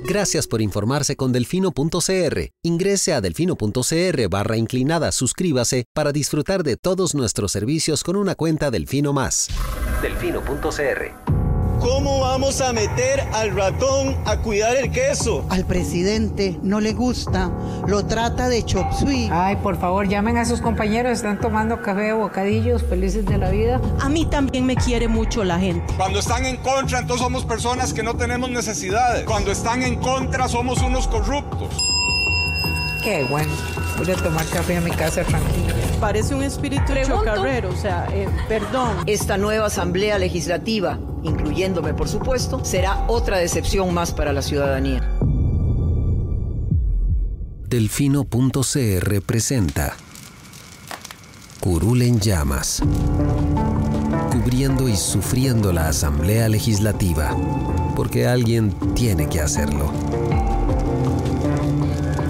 Gracias por informarse con Delfino.cr. Ingrese a delfino.cr/inclinada, suscríbase para disfrutar de todos nuestros servicios con una cuenta Delfino Más. Delfino.cr. ¿Cómo vamos a meter al ratón a cuidar el queso? Al presidente no le gusta, lo trata de chop suey. Ay, por favor, llamen a sus compañeros, están tomando café, bocadillos, felices de la vida. A mí también me quiere mucho la gente. Cuando están en contra, entonces somos personas que no tenemos necesidades. Cuando están en contra, somos unos corruptos. Qué bueno, voy a tomar café en mi casa tranquila. Parece un espíritu chocarrero, o sea, perdón. Esta nueva asamblea legislativa, incluyéndome por supuesto, será otra decepción más para la ciudadanía. Delfino.cr presenta Curul en llamas, cubriendo y sufriendo la asamblea legislativa, porque alguien tiene que hacerlo.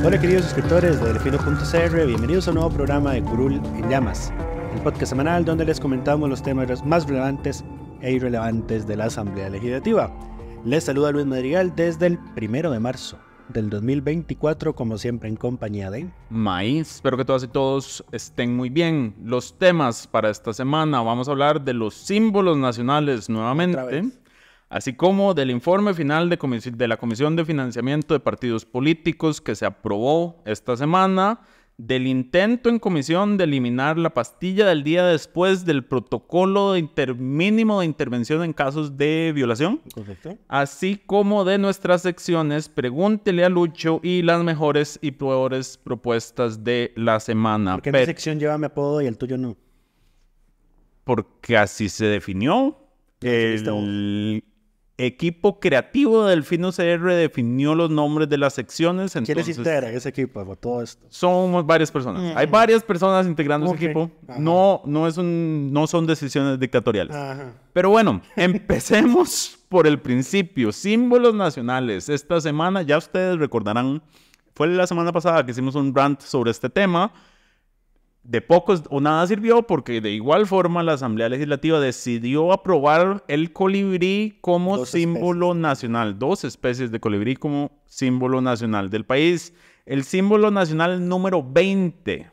Hola queridos suscriptores de Delfino.cr, bienvenidos a un nuevo programa de Curul en Llamas, el podcast semanal donde les comentamos los temas más relevantes e irrelevantes de la Asamblea Legislativa. Les saluda Luis Madrigal desde el 1 de marzo del 2024, como siempre en compañía de Maíz. Espero que todas y todos estén muy bien. Los temas para esta semana: vamos a hablar de los símbolos nacionales nuevamente, así como del informe final de la Comisión de Financiamiento de Partidos Políticos que se aprobó esta semana, del intento en comisión de eliminar la pastilla del día después del protocolo mínimo de intervención en casos de violación. Correcto. Así como de nuestras secciones Pregúntele a Lucho y las mejores y peores propuestas de la semana. ¿Por qué mi sección lleva mi apodo y el tuyo no? Porque así se definió. El equipo creativo de Delfino.cr definió los nombres de las secciones. ¿Quiénes integran ese equipo por todo esto? Somos varias personas. Hay varias personas integrando ese equipo. No son decisiones dictatoriales. Ajá. Pero bueno, empecemos por el principio. Símbolos nacionales. Esta semana, ya ustedes recordarán, fue la semana pasada que hicimos un rant sobre este tema. De pocos o nada sirvió, porque de igual forma la Asamblea Legislativa decidió aprobar el colibrí como símbolo nacional. 2 especies de colibrí como símbolo nacional del país. El símbolo nacional número 20.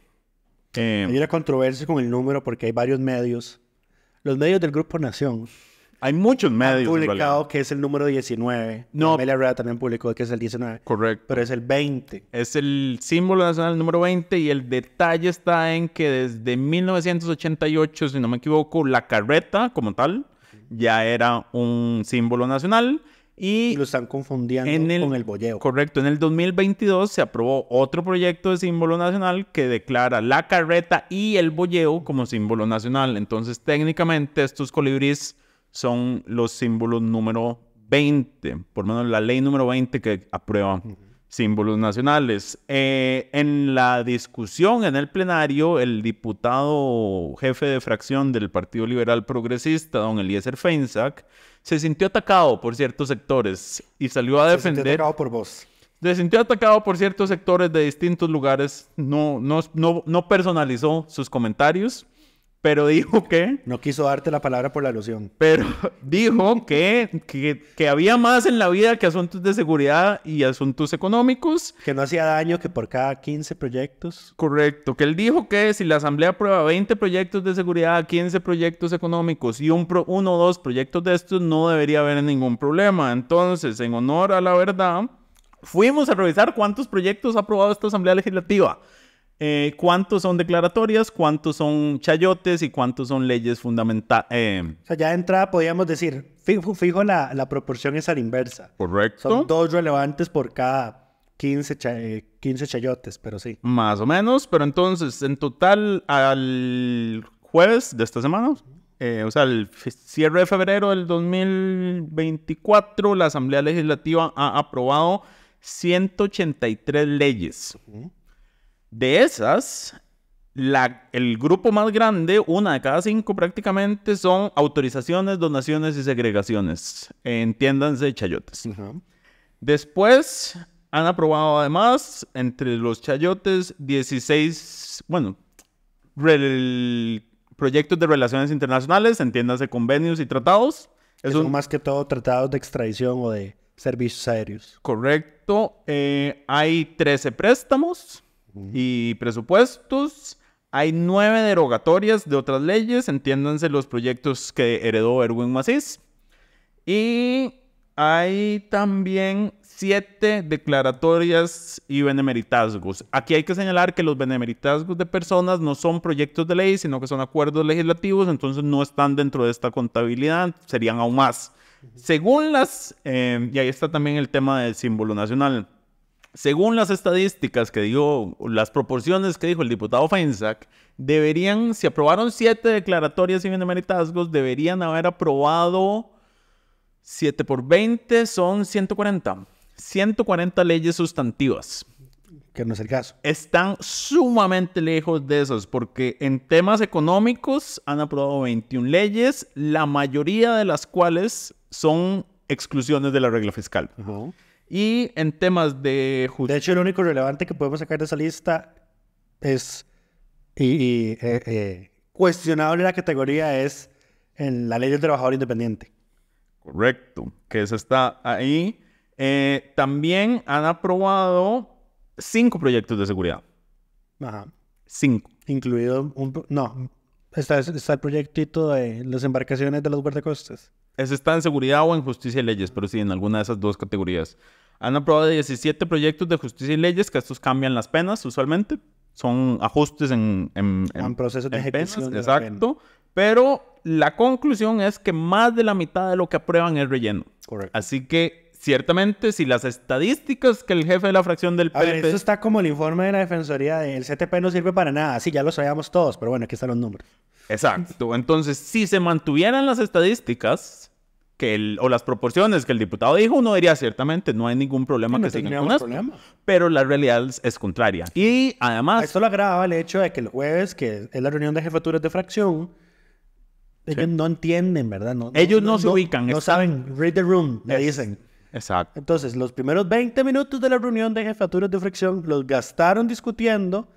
Hay una controversia con el número porque hay varios medios. Los medios del Grupo Nación. Hay muchos medios. Han publicado que es el número 19. No. Amelia Herrera también publicó que es el 19. Correcto. Pero es el 20. Es el símbolo nacional número 20 y el detalle está en que desde 1988, si no me equivoco, la carreta como tal ya era un símbolo nacional. Y lo están confundiendo con el boyeo. Correcto. En el 2022 se aprobó otro proyecto de símbolo nacional que declara la carreta y el boyeo como símbolo nacional. Entonces, técnicamente, estos colibríes son los símbolos número 20, por lo menos la ley número 20 que aprueba símbolos nacionales. En la discusión en el plenario, el diputado jefe de fracción del Partido Liberal Progresista, don Eliezer Feinsack, se sintió atacado por ciertos sectores y salió a defender... Se sintió atacado por vos. Se sintió atacado por ciertos sectores de distintos lugares. No personalizó sus comentarios, pero dijo que... No quiso darte la palabra por la alusión. Pero dijo que había más en la vida que asuntos de seguridad y asuntos económicos. Que no hacía daño que por cada 15 proyectos. Correcto. Que él dijo que si la Asamblea aprueba 20 proyectos de seguridad, 15 proyectos económicos y uno o dos proyectos de estos, no debería haber ningún problema. Entonces, en honor a la verdad, fuimos a revisar cuántos proyectos ha aprobado esta Asamblea Legislativa. ¿Cuántos son declaratorias? ¿Cuántos son chayotes? ¿Y cuántos son leyes fundamentales? O sea, ya de entrada podríamos decir, fijo la proporción es a la inversa. Correcto. Son 2 relevantes por cada 15 chayotes, pero sí. Más o menos, pero entonces, en total, al jueves de esta semana, o sea, el cierre de febrero del 2024, la Asamblea Legislativa ha aprobado 183 leyes. De esas, el grupo más grande, 1 de cada 5 prácticamente, son autorizaciones, donaciones y segregaciones. Entiéndanse, chayotes. Después, han aprobado además, entre los chayotes, 16, proyectos de relaciones internacionales, entiéndase, convenios y tratados. Son más que todo tratados de extradición o de servicios aéreos. Correcto. Hay 13 préstamos y presupuestos. Hay 9 derogatorias de otras leyes, entiéndanse los proyectos que heredó Erwin Macís. Y hay también 7 declaratorias y benemeritazgos. Aquí hay que señalar que los benemeritazgos de personas no son proyectos de ley, sino que son acuerdos legislativos, entonces no están dentro de esta contabilidad, serían aún más. Según las, y ahí está también el tema del símbolo nacional. Según las estadísticas que dio, las proporciones que dijo el diputado Feinsack, deberían, si aprobaron 7 declaratorias y benemeritazgos, deberían haber aprobado 7 por 20, son 140. 140 leyes sustantivas. Que no es el caso. Están sumamente lejos de esos, porque en temas económicos han aprobado 21 leyes, la mayoría de las cuales son exclusiones de la regla fiscal. Y en temas de justicia... De hecho, lo único relevante que podemos sacar de esa lista es... cuestionable la categoría es en la ley del trabajador independiente. Correcto, que eso está ahí. También han aprobado 5 proyectos de seguridad. Ajá. 5. Incluido un... No, está el proyectito de las embarcaciones de los guardacostas. Ese está en seguridad o en justicia y leyes, pero sí, en alguna de esas dos categorías. Han aprobado 17 proyectos de justicia y leyes, que estos cambian las penas usualmente. Son ajustes en procesos de ejecución. Penas, exacto. Pero la conclusión es que más de la mitad de lo que aprueban es relleno. Correcto. Así que, ciertamente, si las estadísticas que el jefe de la fracción del PLP... A ver, esto está como el informe de la Defensoría de el CTP no sirve para nada. Sí, ya lo sabíamos todos, pero bueno, aquí están los números. Exacto. Entonces, si se mantuvieran las estadísticas o las proporciones que el diputado dijo, uno diría ciertamente no hay ningún problema que sigan con esto. Pero la realidad es contraria. Y además... Esto lo agrava el hecho de que el jueves, que es la reunión de jefaturas de fracción, ellos no entienden, ¿verdad? Ellos no se ubican. No saben, read the room, le dicen. Exacto. Entonces, los primeros 20 minutos de la reunión de jefaturas de fracción los gastaron discutiendo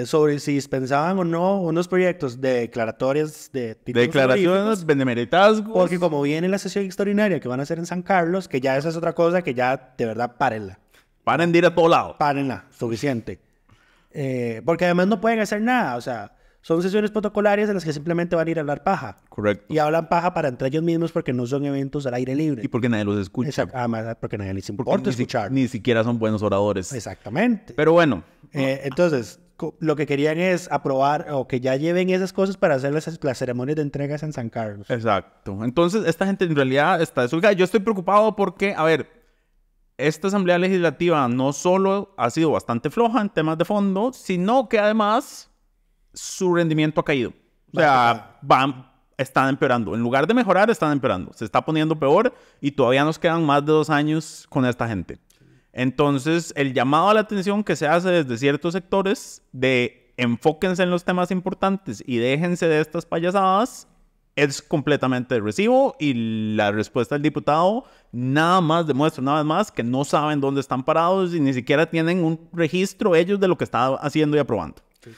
sobre si dispensaban o no unos proyectos de declaratorias de títulos declaraciones, benemeritazgos. Porque como viene la sesión extraordinaria que van a hacer en San Carlos, que ya esa es otra cosa que ya, de verdad, párenla. Paren de ir a todo lado. Párenla, suficiente. Porque además no pueden hacer nada, o sea, son sesiones protocolarias en las que simplemente van a ir a hablar paja. Correcto. Y hablan paja para entre ellos mismos porque no son eventos al aire libre. Y porque nadie los escucha. Exacto. Además, porque nadie les importa escuchar. Ni siquiera son buenos oradores. Exactamente. Pero bueno. Entonces, lo que querían es aprobar o que ya lleven esas cosas para hacer las ceremonias de entregas en San Carlos. Exacto. Entonces, esta gente en realidad está desubicada. Yo estoy preocupado porque, a ver, esta Asamblea Legislativa no solo ha sido bastante floja en temas de fondo, sino que además su rendimiento ha caído. O sea, están empeorando. En lugar de mejorar, están empeorando. Se está poniendo peor y todavía nos quedan más de 2 años con esta gente. Entonces, el llamado a la atención que se hace desde ciertos sectores de enfóquense en los temas importantes y déjense de estas payasadas es completamente de recibo, y la respuesta del diputado nada más demuestra una vez más que no saben dónde están parados y ni siquiera tienen un registro ellos de lo que están haciendo y aprobando. Sí.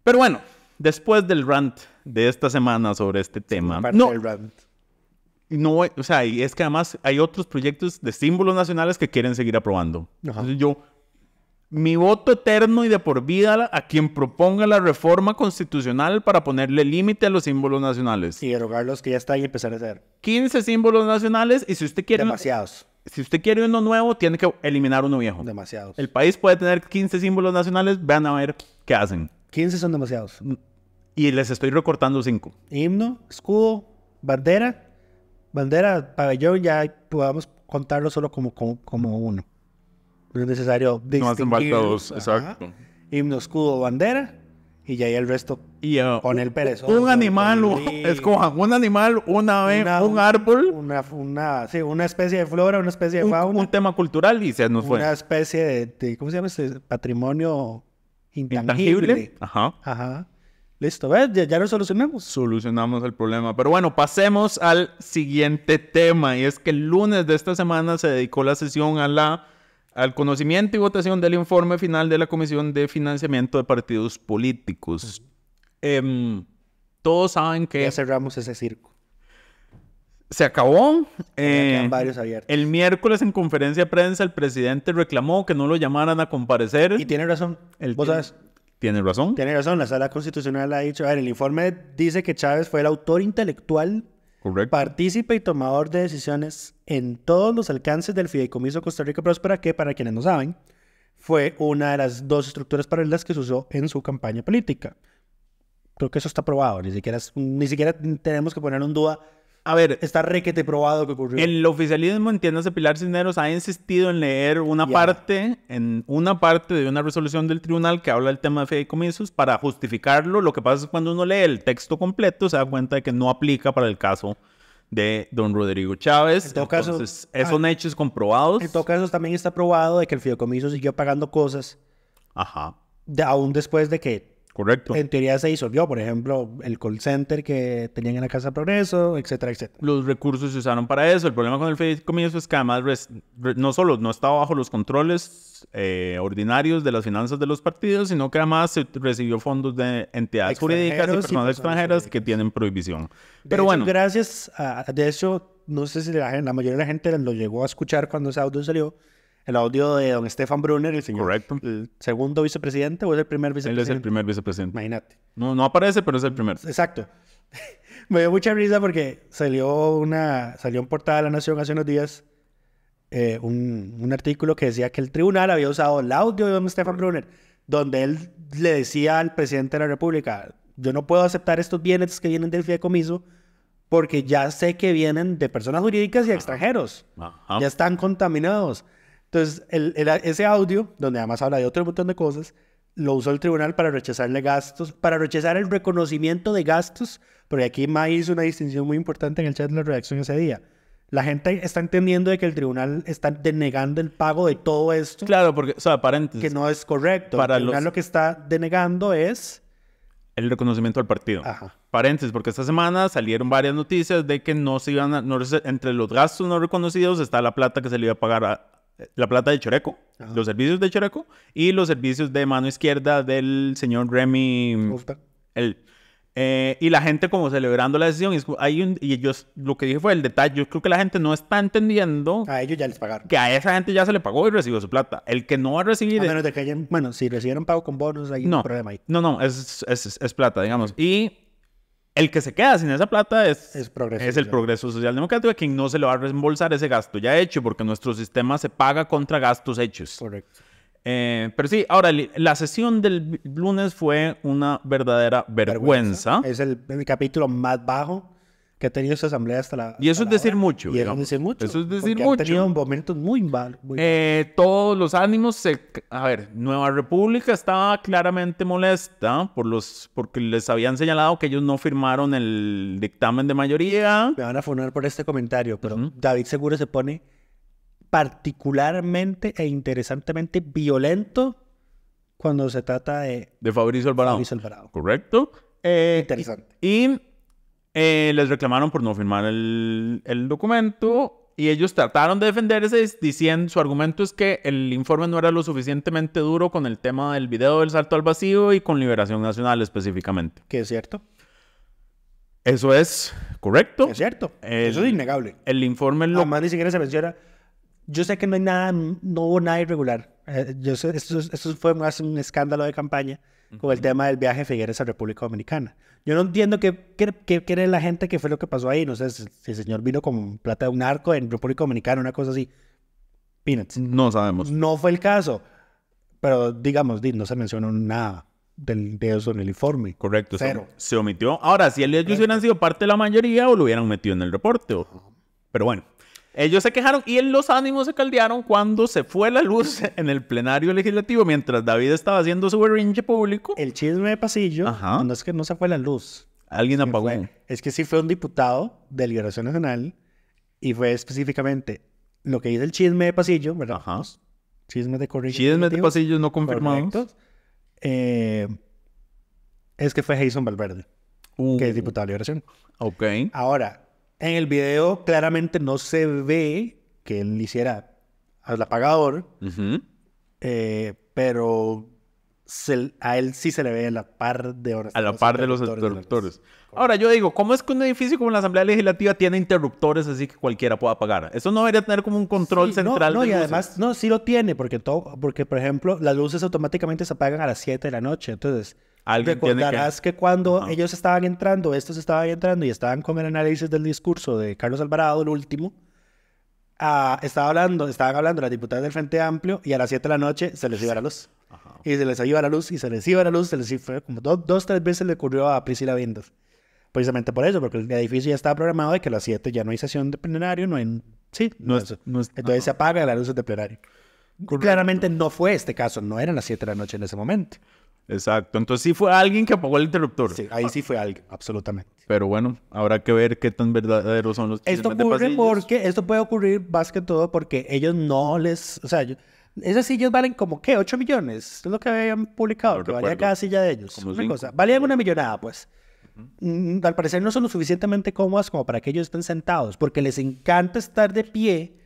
Pero bueno, después del rant de esta semana sobre este tema... No, o sea, y es que además hay otros proyectos de símbolos nacionales que quieren seguir aprobando. Ajá. Entonces mi voto eterno y de por vida a quien proponga la reforma constitucional para ponerle límite a los símbolos nacionales. Y derogar los que ya están y empezar a hacer. 15 símbolos nacionales, y si usted quiere... Demasiados. Si usted quiere uno nuevo, tiene que eliminar uno viejo. Demasiados. El país puede tener 15 símbolos nacionales, vean a ver qué hacen. 15 son demasiados. Y les estoy recortando 5. Himno, escudo, bandera, pabellón, ya podamos contarlo solo como uno. No es necesario distinguir. No hacen falta 2, exacto. Himno, escudo, bandera, y ya ahí el resto con el perezoso. Un animal, escojan un animal, un ave, un árbol. Una especie de flora, una especie de fauna. Un tema cultural y se nos fue. Una especie de ¿cómo se llama? Patrimonio intangible. Ajá. Listo, ¿ves? Ya lo solucionamos. Solucionamos el problema. Pero bueno, pasemos al siguiente tema. Y es que el lunes de esta semana se dedicó la sesión al conocimiento y votación del informe final de la Comisión de Financiamiento de Partidos Políticos. Todos saben que... Ya cerramos ese circo. Se acabó. Quedan varios abiertos. El miércoles en conferencia de prensa el presidente reclamó que no lo llamaran a comparecer. Y tiene razón. ¿Vos sabes? ¿Tiene razón? Tiene razón. La Sala Constitucional ha dicho, a ver, el informe dice que Chávez fue el autor intelectual, correcto, partícipe y tomador de decisiones en todos los alcances del Fideicomiso Costa Rica Próspera, que para quienes no saben, fue una de las 2 estructuras paralelas que se usó en su campaña política. Creo que eso está probado. Ni siquiera tenemos que poner en duda. A ver, está requete probado que ocurrió. El oficialismo, entiéndase, Pilar Cisneros, ha insistido en leer una parte de una resolución del tribunal que habla del tema de fideicomisos para justificarlo. Lo que pasa es que cuando uno lee el texto completo se da cuenta de que no aplica para el caso de don Rodrigo Chávez. En todo caso, entonces, son hechos comprobados. En todo caso, también está probado de que el fideicomiso siguió pagando cosas. Ajá. Aún después de que, correcto, en teoría se disolvió. Por ejemplo, el call center que tenían en la Casa Progreso, etcétera, etcétera. Los recursos se usaron para eso. El problema con el fideicomiso es que además no solo no estaba bajo los controles ordinarios de las finanzas de los partidos, sino que además se recibió fondos de entidades jurídicas y personas extranjeras que tienen prohibición. Pero hecho, bueno. Gracias a... De hecho, no sé si la mayoría de la gente lo llegó a escuchar cuando ese audio salió. El audio de don Stefan Brunner, el señor. Correcto. ¿El segundo vicepresidente o es el primer vicepresidente? Él es el primer vicepresidente. Imagínate. No aparece, pero es el primero. Exacto. Me dio mucha risa porque salió en portada de La Nación hace unos días un artículo que decía que el tribunal había usado el audio de don Stefan Brunner, donde él le decía al presidente de la República, yo no puedo aceptar estos bienes que vienen del fideicomiso porque ya sé que vienen de personas jurídicas y extranjeros. Ajá. Ya están contaminados. Entonces, ese audio, donde además habla de otro montón de cosas, lo usó el tribunal para rechazarle gastos, para rechazar el reconocimiento de gastos, porque aquí May hizo una distinción muy importante en el chat de la redacción ese día. La gente está entendiendo de que el tribunal está denegando el pago de todo esto. Claro, porque, o sea, paréntesis. Que no es correcto. Para el tribunal lo que está denegando es el reconocimiento del partido. Ajá. Paréntesis, porque esta semana salieron varias noticias de que no se iban entre los gastos no reconocidos está la plata que se le iba a pagar la plata de Choreco, ajá, los servicios de Choreco y los servicios de mano izquierda del señor Remy. Y la gente como celebrando la decisión. Y yo lo que dije fue el detalle. Yo creo que la gente no está entendiendo. A ellos ya les pagaron. Que a esa gente ya se le pagó y recibió su plata. El que no va a recibir. A menos de que hayan, bueno, si recibieron pago con bonos, hay un problema ahí. No, es plata, digamos. Y el que se queda sin esa plata es el Progreso Social Democrático, a quien no se le va a reembolsar ese gasto ya hecho, porque nuestro sistema se paga contra gastos hechos. Correcto. Pero sí, ahora, la sesión del lunes fue una verdadera vergüenza. Es el capítulo más bajo que ha tenido esta asamblea hasta la... Y eso es decir mucho. Y eso es decir mucho. Eso es decir mucho. Han tenido momentos muy malos. Todos los ánimos A ver, Nueva República estaba claramente molesta porque les habían señalado que ellos no firmaron el dictamen de mayoría. Me van a funar por este comentario, pero David Seguro se pone particularmente e interesantemente violento cuando se trata de Fabricio Alvarado. Correcto. Interesante. Y les reclamaron por no firmar el documento y ellos trataron de defenderse diciendo, su argumento es que el informe no era lo suficientemente duro con el tema del video del salto al vacío y con Liberación Nacional específicamente. Que es cierto. Eso es correcto. Es cierto. Eso es innegable. El informe además ni siquiera se menciona. Yo sé que no hubo nada irregular. Yo sé, esto fue más un escándalo de campaña con el tema del viaje de Figueres a República Dominicana. Yo no entiendo qué cree la gente que fue lo que pasó ahí. No sé si el señor vino con plata de un narco en República Dominicana, una cosa así. Peanuts. No sabemos. No fue el caso. Pero, digamos, no se mencionó nada de eso en el informe. Correcto. Cero. Se omitió. Ahora, si ellos hubieran sido parte de la mayoría o lo hubieran metido en el reporte. Pero bueno. Ellos se quejaron y los ánimos se caldearon cuando se fue la luz en el plenario legislativo mientras David estaba haciendo su berrinche público. El chisme de pasillo, no es que no se fue la luz. Alguien apagó. Es que sí fue un diputado de Liberación Nacional y fue específicamente lo que dice el chisme de pasillo, ¿verdad? Ajá. Chismes de correo. Chismes de pasillo no confirmados. Correcto. Es que fue Jason Valverde, que es diputado de Liberación. Ok. Ahora, en el video claramente no se ve que él hiciera al apagador, pero a él sí se le ve a la par de horas. A la par de los interruptores. Ahora, yo digo, ¿cómo es que un edificio como la Asamblea Legislativa tiene interruptores así que cualquiera pueda apagar? Eso no debería tener como un control central de y luces. además, sí lo tiene, porque, por ejemplo, las luces automáticamente se apagan a las 7 de la noche. Entonces, recordarás que cuando ellos estaban entrando y estaban con el análisis del discurso de Carlos Alvarado, el último, estaban hablando las diputadas del Frente Amplio y a las 7 de la noche se les iba la luz. Y se les iba la luz, y se les iba la luz, fue como 2-3 veces le ocurrió a Priscila Vindas. Precisamente por eso, porque el edificio ya estaba programado de que a las 7 ya no hay sesión de plenario, no hay... Sí, entonces se apagan las luces de plenario. Correcto. Claramente no fue este caso, no eran las 7 de la noche en ese momento. Exacto, entonces sí fue alguien que apagó el interruptor. Sí, ahí sí fue alguien, absolutamente. Pero bueno, habrá que ver qué tan verdaderos son los Esto puede ocurrir más que todo porque ellos no les... O sea, esas sillas valen como, ¿qué? 8 millones. Es lo que habían publicado, que valía cada silla de ellos. Una cosa. Valían una millonada, pues. Al parecer no son lo suficientemente cómodas como para que ellos estén sentados, porque les encanta estar de pie,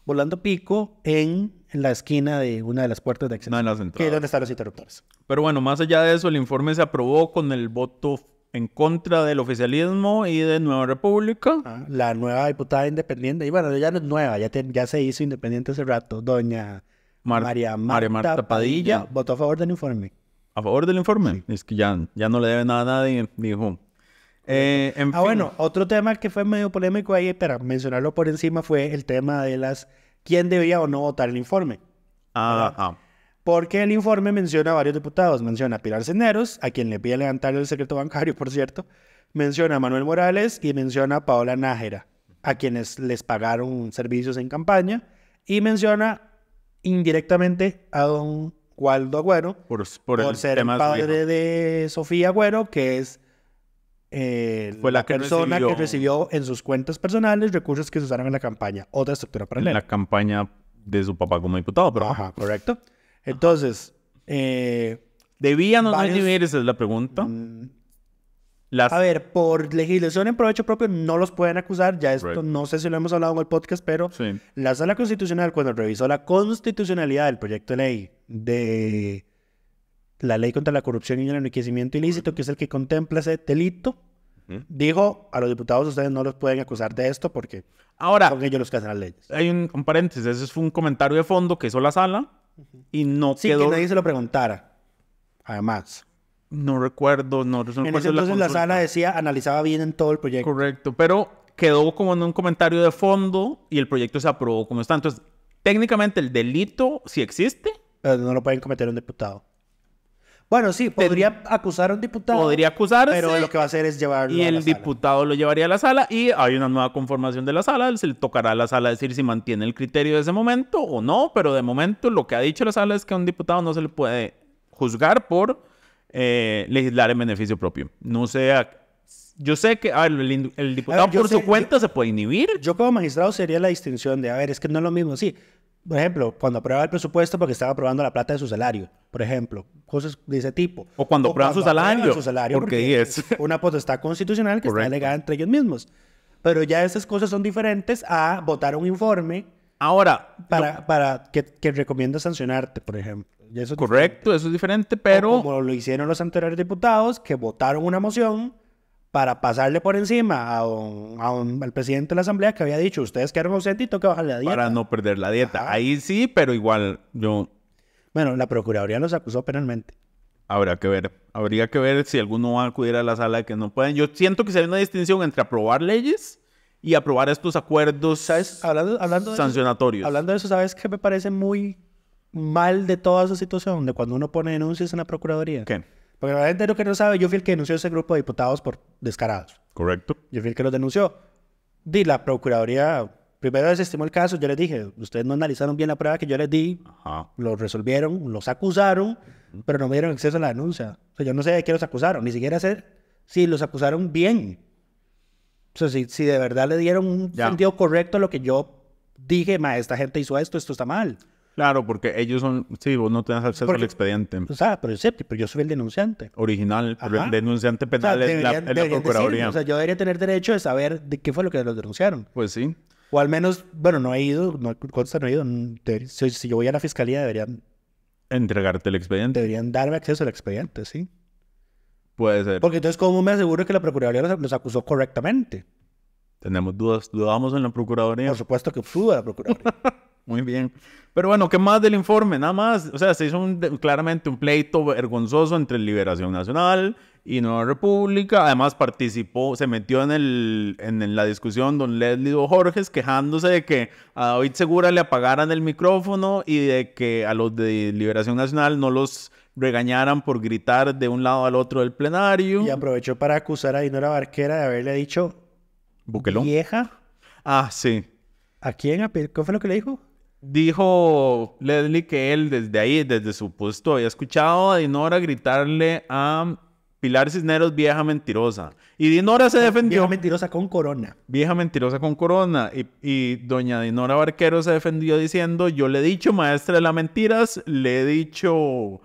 volando pico, en la esquina de una de las puertas de acceso. Que es donde están los interruptores. Pero bueno, más allá de eso, el informe se aprobó con el voto en contra del oficialismo y de Nueva República. La nueva diputada independiente, y bueno, ya no es nueva, ya se hizo independiente hace rato, doña... María Marta Padilla votó a favor del informe. ¿A favor del informe? Sí. Es que ya no le debe nada a nadie, dijo. En fin. Bueno, otro tema que fue medio polémico ahí, para mencionarlo por encima, fue el tema de quién debía o no votar el informe. Porque el informe menciona a varios diputados. Menciona a Pilar Cisneros, a quien le pide levantar el secreto bancario, por cierto. Menciona a Manuel Morales y menciona a Paola Nájera, a quienes les pagaron servicios en campaña. Y menciona indirectamente a don Waldo Agüero por ser el padre de Sofía Agüero, que es fue la persona que recibió en sus cuentas personales recursos que se usaron en la campaña. Otra estructura paralela. En la campaña de su papá como diputado, pero... Ajá, correcto. Entonces... ¿debían o no debían? Esa es la pregunta. A ver, por legislación en provecho propio no los pueden acusar. Ya esto no sé si lo hemos hablado en el podcast, pero la Sala Constitucional, cuando revisó la constitucionalidad del proyecto de ley de la Ley contra la Corrupción y el Enriquecimiento Ilícito, que es el que contempla ese delito, dijo a los diputados: ustedes no los pueden acusar de esto porque son ellos los que hacen las leyes. Hay un paréntesis, ese fue un comentario de fondo que hizo la Sala y no quedó... que nadie se lo preguntara, además. No recuerdo, en ese entonces la Sala decía, analizaba bien en todo el proyecto. Correcto, pero quedó como en un comentario de fondo y el proyecto se aprobó como está. Entonces, técnicamente el delito sí existe. Pero no lo pueden cometer un diputado. Bueno, sí, podría acusar a un diputado. Podría acusarse. Pero lo que va a hacer es llevarlo a la sala. Y el diputado lo llevaría a la sala y hay una nueva conformación de la sala. Se le tocará a la sala decir si mantiene el criterio de ese momento o no. Pero de momento lo que ha dicho la sala es que a un diputado no se le puede juzgar por legislar en beneficio propio. No sé, yo sé que el diputado por su cuenta se puede inhibir. Yo como magistrado sería la distinción de, es que no es lo mismo. Sí, por ejemplo, cuando aprueba el presupuesto porque estaba aprobando la plata de su salario, por ejemplo, cosas de ese tipo. O cuando aprueban su salario. Porque es una potestad constitucional que está delegada entre ellos mismos. Pero ya esas cosas son diferentes a votar un informe para que recomienda sancionarte, por ejemplo. Eso correcto, eso es diferente, pero... O como lo hicieron los anteriores diputados, que votaron una moción para pasarle por encima al presidente de la Asamblea, que había dicho, ustedes quedaron ausentes y toca bajarle la dieta. Para no perder la dieta. Ajá. Ahí sí, pero igual Bueno, la Procuraduría los acusó penalmente. Habría que ver si alguno va a acudir a la sala que no pueden. Yo siento que se hay una distinción entre aprobar leyes y aprobar estos acuerdos, ¿sabes? Hablando sancionatorios. Hablando de eso, ¿sabes qué me parece muy mal de toda esa situación? De cuando uno pone denuncias en la Procuraduría. ¿Qué? Porque la gente lo que no sabe, yo fui el que denunció a ese grupo de diputados por descarados. Correcto. Yo fui el que los denunció. La Procuraduría primero desestimó el caso. Yo les dije, ustedes no analizaron bien la prueba que yo les di. Ajá. Lo resolvieron, los acusaron, pero no me dieron acceso a la denuncia. O sea, yo no sé de qué los acusaron, ni siquiera sé si los acusaron bien. O sea, si de verdad le dieron un sentido correcto a lo que yo dije, esta gente hizo esto está mal. Claro, porque ellos son... Sí, vos no tenés acceso al expediente. O sea, pero yo soy el denunciante. Original. El denunciante penal es la Procuraduría. O sea, yo debería tener derecho de saber de qué fue lo que los denunciaron. Pues sí. O al menos, bueno, no he ido. Si yo voy a la fiscalía deberían Entregarte el expediente. Deberían darme acceso al expediente, sí. Puede ser. Porque entonces, ¿cómo me aseguro que la Procuraduría los acusó correctamente? Tenemos dudas. Dudamos en la Procuraduría. Por supuesto que suda la Procuraduría. Muy bien. Pero bueno, ¿qué más del informe? Nada más. O sea, se hizo claramente un pleito vergonzoso entre Liberación Nacional y Nueva República. Además participó, se metió en la discusión don Leslie Jorges quejándose de que a David Segura le apagaran el micrófono y de que a los de Liberación Nacional no los regañaran por gritar de un lado al otro del plenario. Y aprovechó para acusar a Dinora Barquera de haberle dicho ¿Buquelón? Vieja. Ah, sí. ¿A quién? ¿Qué fue lo que le dijo? Dijo Leslie que él desde su puesto había escuchado a Dinora gritarle a Pilar Cisneros vieja mentirosa. Y Dinora se defendió. Vieja mentirosa con corona. Vieja mentirosa con corona. Y doña Dinora Barquero se defendió diciendo, yo le he dicho maestra de las mentiras, le he dicho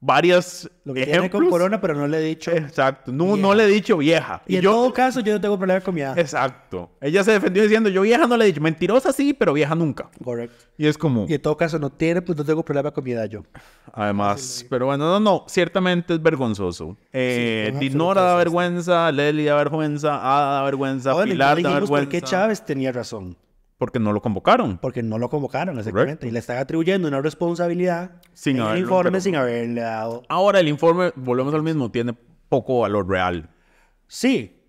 varias Lo que ejemplos. tiene con corona, pero no le he dicho. Exacto. No le he dicho vieja. Y en todo caso, yo no tengo problema con mi edad. Exacto. Ella se defendió diciendo, yo vieja no le he dicho. Mentirosa sí, pero vieja nunca. Correcto. Y es como... Y en todo caso, no tengo problema con mi edad yo. Además, pero bueno, no, ciertamente es vergonzoso. Sí, Dinora da vergüenza, Leslie da vergüenza, Ada da vergüenza, Ahora, Pilar no da dijimos vergüenza. por qué Chávez tenía razón. Porque no lo convocaron. Porque no lo convocaron, exactamente. Correcto. Y le están atribuyendo una responsabilidad Sin en el haberlo, informe pero- sin haberle dado. Ahora el informe, volvemos al mismo, tiene poco valor real. Sí,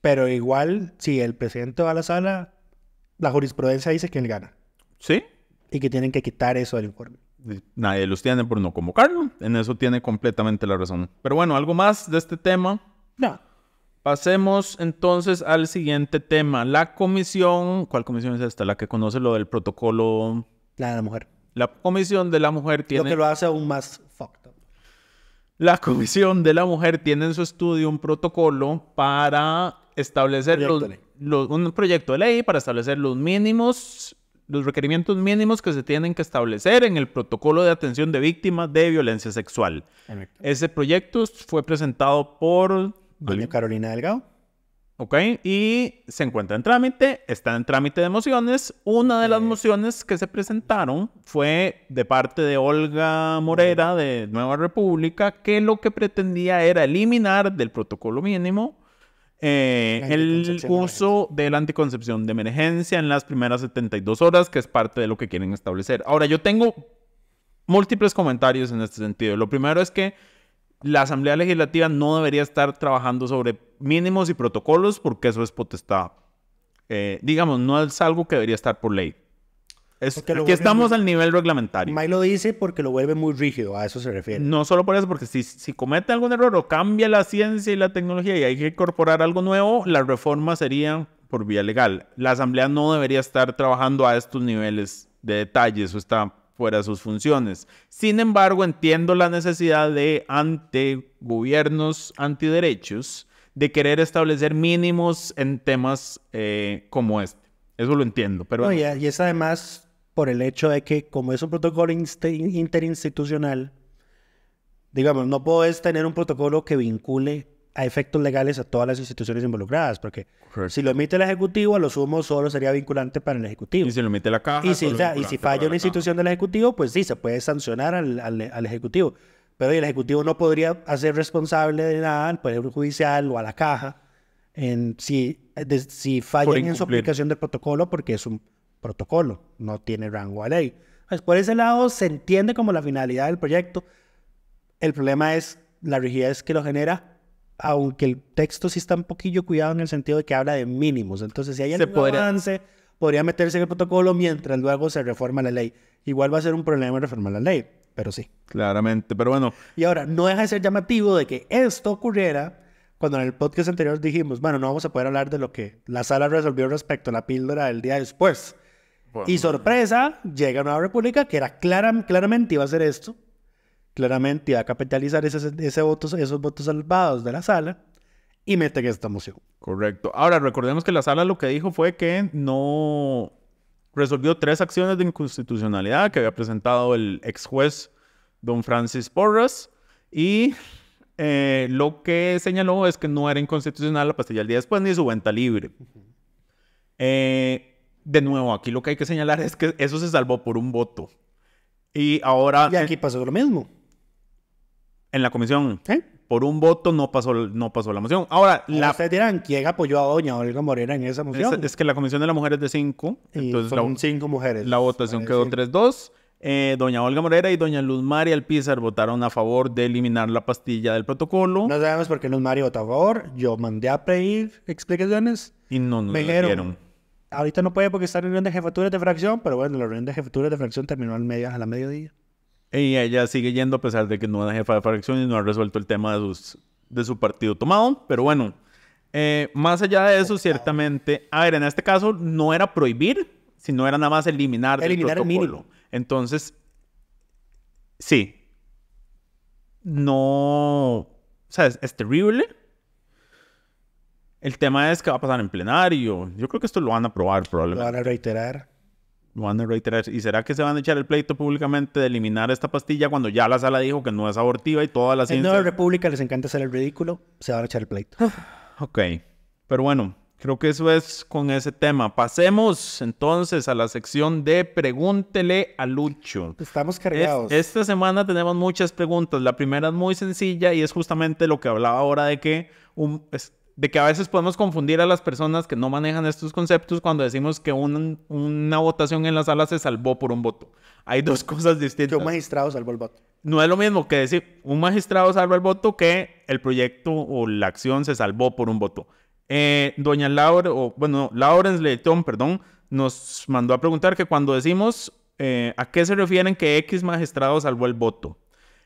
pero igual, si el presidente va a la sala, la jurisprudencia dice que él gana. ¿Sí? Y que tienen que quitar eso del informe. Nadie los tiene por no convocarlo. En eso tiene completamente la razón. Pero bueno, algo más de este tema. No. Pasemos entonces al siguiente tema. La comisión... ¿Cuál comisión es esta? La que conoce lo del protocolo... La de la mujer. La comisión de la mujer tiene... Lo que lo hace aún más fucked up. La Comisión de la Mujer tiene en su estudio un protocolo para establecer un proyecto de ley para establecer los mínimos, los requerimientos mínimos que se tienen que establecer en el protocolo de atención de víctimas de violencia sexual. Correcto. Ese proyecto fue presentado por... Doña Carolina Delgado. Ok, y se encuentra en trámite, está en trámite de mociones. Una de las mociones que se presentaron fue de parte de Olga Morera de Nueva República, que lo que pretendía era eliminar del protocolo mínimo el uso de la anticoncepción de emergencia en las primeras 72 horas, que es parte de lo que quieren establecer. Ahora, yo tengo múltiples comentarios en este sentido. Lo primero es que la Asamblea Legislativa no debería estar trabajando sobre mínimos y protocolos porque eso es potestad. Digamos, no es algo que debería estar por ley. Aquí estamos al nivel reglamentario. May lo dice porque lo vuelve muy rígido, a eso se refiere. No solo por eso, porque si comete algún error o cambia la ciencia y la tecnología y hay que incorporar algo nuevo, la reforma sería por vía legal. La Asamblea no debería estar trabajando a estos niveles de detalle, eso está fuera de sus funciones. Sin embargo, entiendo la necesidad de, ante gobiernos antiderechos, de querer establecer mínimos en temas como este. Eso lo entiendo. Pero No, y es además por el hecho de que, como es un protocolo interinstitucional, digamos, no puedes tener un protocolo que vincule a efectos legales a todas las instituciones involucradas, porque si lo emite el Ejecutivo, a lo sumo solo sería vinculante para el Ejecutivo. Y si lo emite la Caja... Y si falla una institución del Ejecutivo, pues sí, se puede sancionar al Ejecutivo. Pero el Ejecutivo no podría hacer responsable de nada al Poder Judicial o a la Caja si fallan en su aplicación del protocolo, porque es un protocolo, no tiene rango a ley. Pues por ese lado se entiende como la finalidad del proyecto. El problema es la rigidez que lo genera, aunque el texto sí está un poquillo cuidado en el sentido de que habla de mínimos. Entonces, si hay algún avance, podría meterse en el protocolo mientras luego se reforma la ley. Igual va a ser un problema reformar la ley, pero sí. Claramente, pero bueno. Y ahora, no deja de ser llamativo de que esto ocurriera cuando en el podcast anterior dijimos, bueno, no vamos a poder hablar de lo que la sala resolvió respecto a la píldora del día después. Bueno, y sorpresa, llega Nueva República, que era claramente iba a hacer esto. Claramente iba a capitalizar esos votos salvados de la sala y meten esta moción. Correcto. Ahora, recordemos que la sala lo que dijo fue que no resolvió 3 acciones de inconstitucionalidad que había presentado el ex juez don Francis Porras y lo que señaló es que no era inconstitucional la pastilla el día después ni su venta libre. De nuevo, aquí lo que hay que señalar es que eso se salvó por un voto. Y ahora... Y aquí pasó lo mismo. En la comisión, por un voto no pasó la moción. Ahora, ustedes dirán, ¿quién apoyó a doña Olga Morera en esa moción? Es que la comisión de la mujer es de 5. Entonces son 5 mujeres. La votación quedó 3-2. Doña Olga Morera y doña Luz Mari Alpizar votaron a favor de eliminar la pastilla del protocolo. No sabemos por qué Luz Mari votó a favor. Yo mandé a pedir explicaciones. Y no nos me dieron. Ahorita no puede porque está en reunión de jefaturas de fracción, pero bueno, la reunión de jefaturas de fracción terminó a la mediodía. Y ella sigue yendo a pesar de que no es jefa de fracción y no ha resuelto el tema de su partido tomado. Pero bueno, más allá de eso, ciertamente... A ver, en este caso no era prohibir, sino era nada más eliminar el protocolo. El mínimo. Entonces, sí. No... O sea, es terrible. El tema es que va a pasar en plenario. Yo creo que esto lo van a aprobar probablemente. Lo van a reiterar. Lo van a reiterar. ¿Y será que se van a echar el pleito públicamente de eliminar esta pastilla cuando ya la sala dijo que no es abortiva y toda la ciencia... En Nueva República les encanta hacer el ridículo. Se van a echar el pleito. Ok. Pero bueno, creo que eso es con ese tema. Pasemos entonces a la sección de Pregúntele a Lucho. Estamos cargados. Esta semana tenemos muchas preguntas. La primera es muy sencilla y es justamente lo que hablaba ahora de que a veces podemos confundir a las personas que no manejan estos conceptos cuando decimos que una votación en la sala se salvó por un voto. Hay dos cosas distintas. Que un magistrado salvó el voto. No es lo mismo que decir un magistrado salva el voto que el proyecto o la acción se salvó por un voto. Doña Lawrence Leitón, nos mandó a preguntar que cuando decimos ¿a qué se refieren que X magistrado salvó el voto?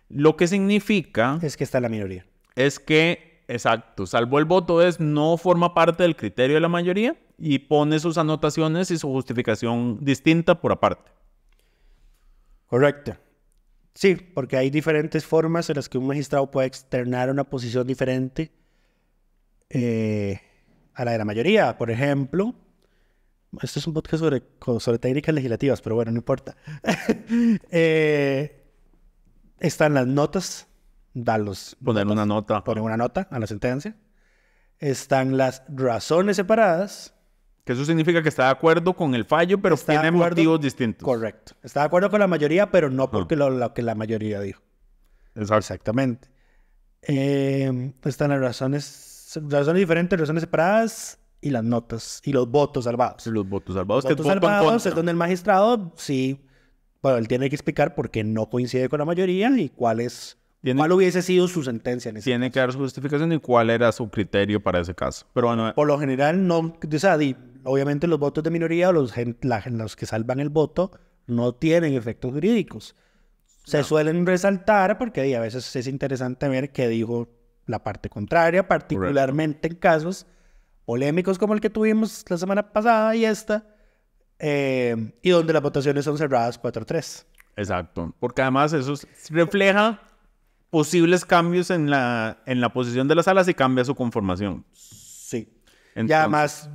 Lo que significa... Es que está en la minoría. Es que... Exacto, salvó el voto no forma parte del criterio de la mayoría y pone sus anotaciones y su justificación distinta por aparte. Correcto. Sí, porque hay diferentes formas en las que un magistrado puede externar una posición diferente a la de la mayoría. Por ejemplo, esto es un podcast sobre técnicas legislativas, pero bueno, no importa. Están las notas. Poner una nota. Poner una nota a la sentencia. Están las razones separadas. Que eso significa que está de acuerdo con el fallo, pero tiene motivos distintos. Correcto. Está de acuerdo con la mayoría, pero no porque lo que la mayoría dijo. Exacto. Exactamente. Están las razones diferentes, razones separadas y las notas. Y los votos salvados. Los votos salvados. Los votos salvados es donde el magistrado, sí, bueno, él tiene que explicar por qué no coincide con la mayoría y cuál hubiese sido su sentencia. Tiene que dar su justificación y cuál era su criterio para ese caso. Pero bueno, por lo general, no, o sea, obviamente los votos de minoría o los que salvan el voto no tienen efectos jurídicos. Se suelen resaltar porque a veces es interesante ver qué dijo la parte contraria, particularmente en casos polémicos como el que tuvimos la semana pasada y esta, y donde las votaciones son cerradas 4-3. Exacto, porque además eso refleja posibles cambios en la posición de la sala si cambia su conformación. Sí. Entonces, y además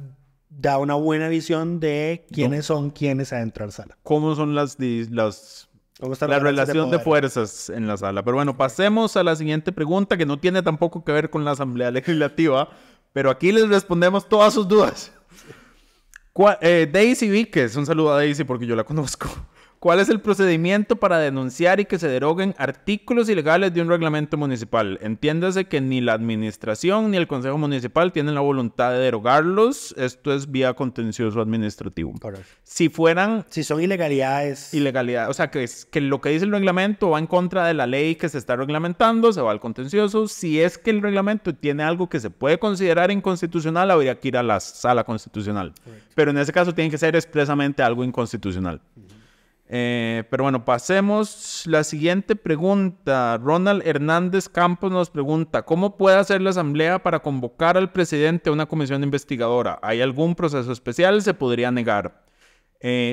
da una buena visión de quiénes son quienes adentro de la sala. ¿Cómo son la relación de fuerzas en la sala? Pero bueno, pasemos a la siguiente pregunta que no tiene tampoco que ver con la Asamblea Legislativa, pero aquí les respondemos todas sus dudas. Daisy Víquez, un saludo a Daisy porque yo la conozco. ¿Cuál es el procedimiento para denunciar y que se deroguen artículos ilegales de un reglamento municipal? Entiéndase que ni la administración ni el consejo municipal tienen la voluntad de derogarlos. Esto es vía contencioso administrativo. Correcto. Si son ilegalidades. O sea, que lo que dice el reglamento va en contra de la ley que se está reglamentando, se va al contencioso. Si es que el reglamento tiene algo que se puede considerar inconstitucional, habría que ir a la sala constitucional. Correcto. Pero en ese caso tiene que ser expresamente algo inconstitucional. Pero bueno, pasemos. La siguiente pregunta. Ronald Hernández Campos nos pregunta: ¿cómo puede hacer la Asamblea para convocar al presidente a una comisión investigadora? ¿Hay algún proceso especial? ¿Se podría negar?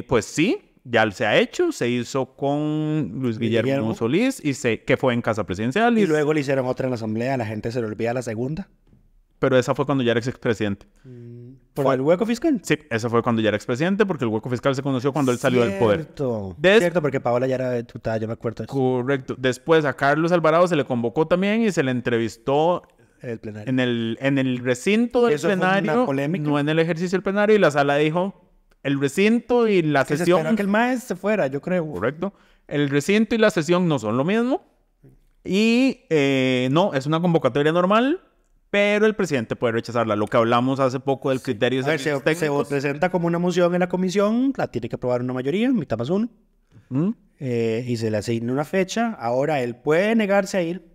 Pues sí, ya se ha hecho. Se hizo con Luis Guillermo Solís que fue en Casa Presidencial. Y luego le hicieron otra en la Asamblea. La gente se le olvida la segunda. Pero esa fue cuando ya era expresidente. ¿Por el hueco fiscal? Sí, esa fue cuando ya era expresidente, porque el hueco fiscal se conoció cuando él salió del poder. Cierto, porque Paola ya era diputada, yo me acuerdo de eso. Correcto. Después a Carlos Alvarado se le convocó también y se le entrevistó en el recinto del plenario, no en el ejercicio del plenario, y la sala dijo, el recinto y la sesión... Se esperó que el maestro se fuera, yo creo. Correcto. El recinto y la sesión no son lo mismo. Y no, es una convocatoria normal, pero el presidente puede rechazarla. Lo que hablamos hace poco del criterio de servicios técnicos. Se presenta como una moción en la comisión, la tiene que aprobar una mayoría, mitad más uno, y se le asigna una fecha. Ahora él puede negarse a ir,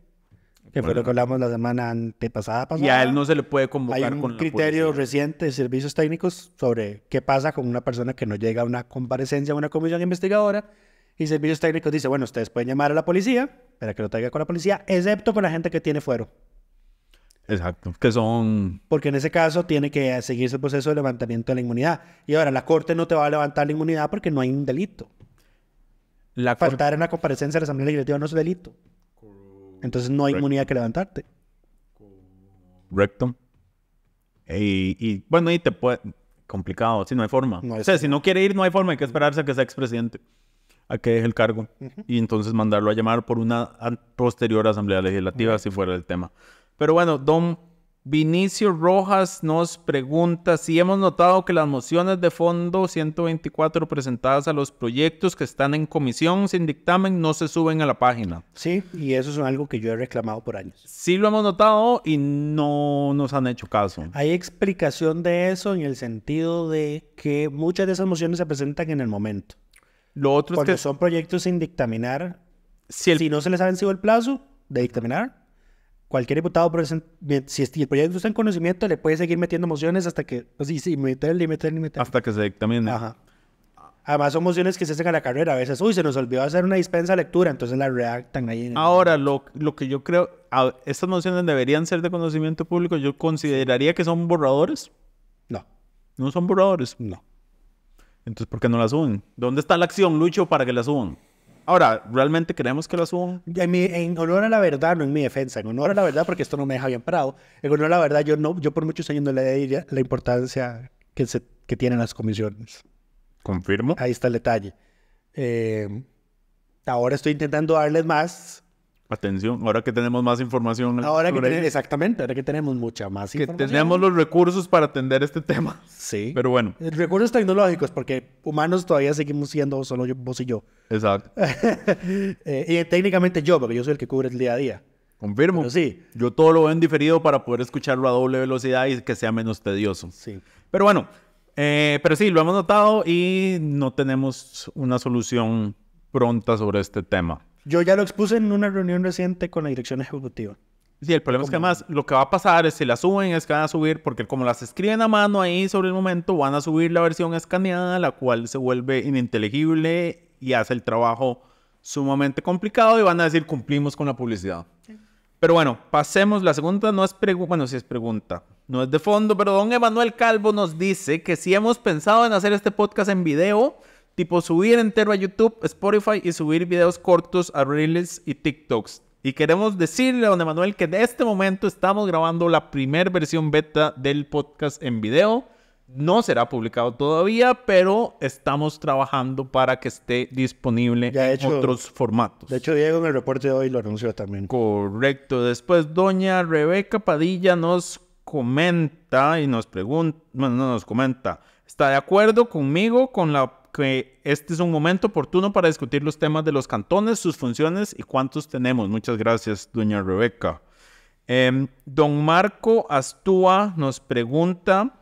que fue lo que hablamos la semana antepasada. Y a él no se le puede convocar con la policía. Hay un criterio reciente de servicios técnicos sobre qué pasa con una persona que no llega a una comparecencia a una comisión investigadora. Y servicios técnicos dice, bueno, ustedes pueden llamar a la policía para que lo traiga con la policía, excepto con la gente que tiene fuero. Exacto, que son... Porque en ese caso tiene que seguirse el proceso de levantamiento de la inmunidad. Y ahora, la corte no te va a levantar la inmunidad porque no hay un delito. Faltar en la comparecencia de la Asamblea Legislativa no es delito. Entonces no hay inmunidad que levantarte. Correcto. Y bueno, y te puede... Complicado, si no hay forma. No, o sea, si no quiere ir, no hay forma. Hay que esperarse a que sea expresidente, a que deje el cargo. Y entonces mandarlo a llamar por una posterior Asamblea Legislativa, si fuera el tema. Pero bueno, don Vinicio Rojas nos pregunta si hemos notado que las mociones de fondo 124 presentadas a los proyectos que están en comisión sin dictamen no se suben a la página. Sí, y eso es algo que yo he reclamado por años. Sí lo hemos notado y no nos han hecho caso. Hay explicación de eso en el sentido de que muchas de esas mociones se presentan en el momento. Lo otro Cuando es que son proyectos sin dictaminar, si no se les ha vencido el plazo de dictaminar, cualquier diputado, si el proyecto está en conocimiento, le puede seguir metiendo mociones hasta que... meterle. Hasta que se dictamine. Ajá. Además, son mociones que se hacen a la carrera. A veces, se nos olvidó hacer una dispensa de lectura, entonces la redactan ahí. Ahora, lo que yo creo... estas mociones deberían ser de conocimiento público. Yo consideraría que son borradores. No. ¿No son borradores? No. Entonces, ¿por qué no la suben? ¿Dónde está la acción, Lucho, para que la suban? Ahora, ¿realmente queremos que la suban? En honor a la verdad, no en mi defensa. En honor a la verdad, porque esto no me deja bien parado. En honor a la verdad, yo por muchos años no le di la importancia que tienen las comisiones. Confirmo. Ahí está el detalle. Ahora estoy intentando darles más atención, ahora que tenemos más información. Exactamente, ahora que tenemos mucha más información. Que tenemos los recursos para atender este tema. Sí. Pero bueno. Recursos tecnológicos, porque humanos todavía seguimos siendo solo vos y yo. Exacto. Y técnicamente yo, porque yo soy el que cubre el día a día. Confirmo. Pero sí. Yo todo lo veo en diferido para poder escucharlo a doble velocidad y que sea menos tedioso. Sí. Pero bueno, pero sí, lo hemos notado y no tenemos una solución pronta sobre este tema. Yo ya lo expuse en una reunión reciente con la dirección ejecutiva. Sí, el problema es que además lo que va a pasar es si la suben, es que van a subir, porque como las escriben a mano ahí sobre el momento, van a subir la versión escaneada, la cual se vuelve ininteligible y hace el trabajo sumamente complicado y van a decir cumplimos con la publicidad. Sí. Pero bueno, pasemos. La segunda no es pregunta, bueno, sí es pregunta, no es de fondo, pero don Emanuel Calvo nos dice que si hemos pensado en hacer este podcast en video, tipo subir entero a YouTube, Spotify y subir videos cortos a Reels y TikToks. Y queremos decirle a don Emanuel que de este momento estamos grabando la primera versión beta del podcast en video. No será publicado todavía, pero estamos trabajando para que esté disponible en otros formatos. De hecho, Diego en el reporte de hoy lo anunció también. Correcto. Después, doña Rebeca Padilla nos comenta y nos pregunta, bueno, no nos comenta, ¿está de acuerdo conmigo con que este es un momento oportuno para discutir los temas de los cantones, sus funciones y cuántos tenemos? Muchas gracias, doña Rebeca. Don Marco Astúa nos pregunta,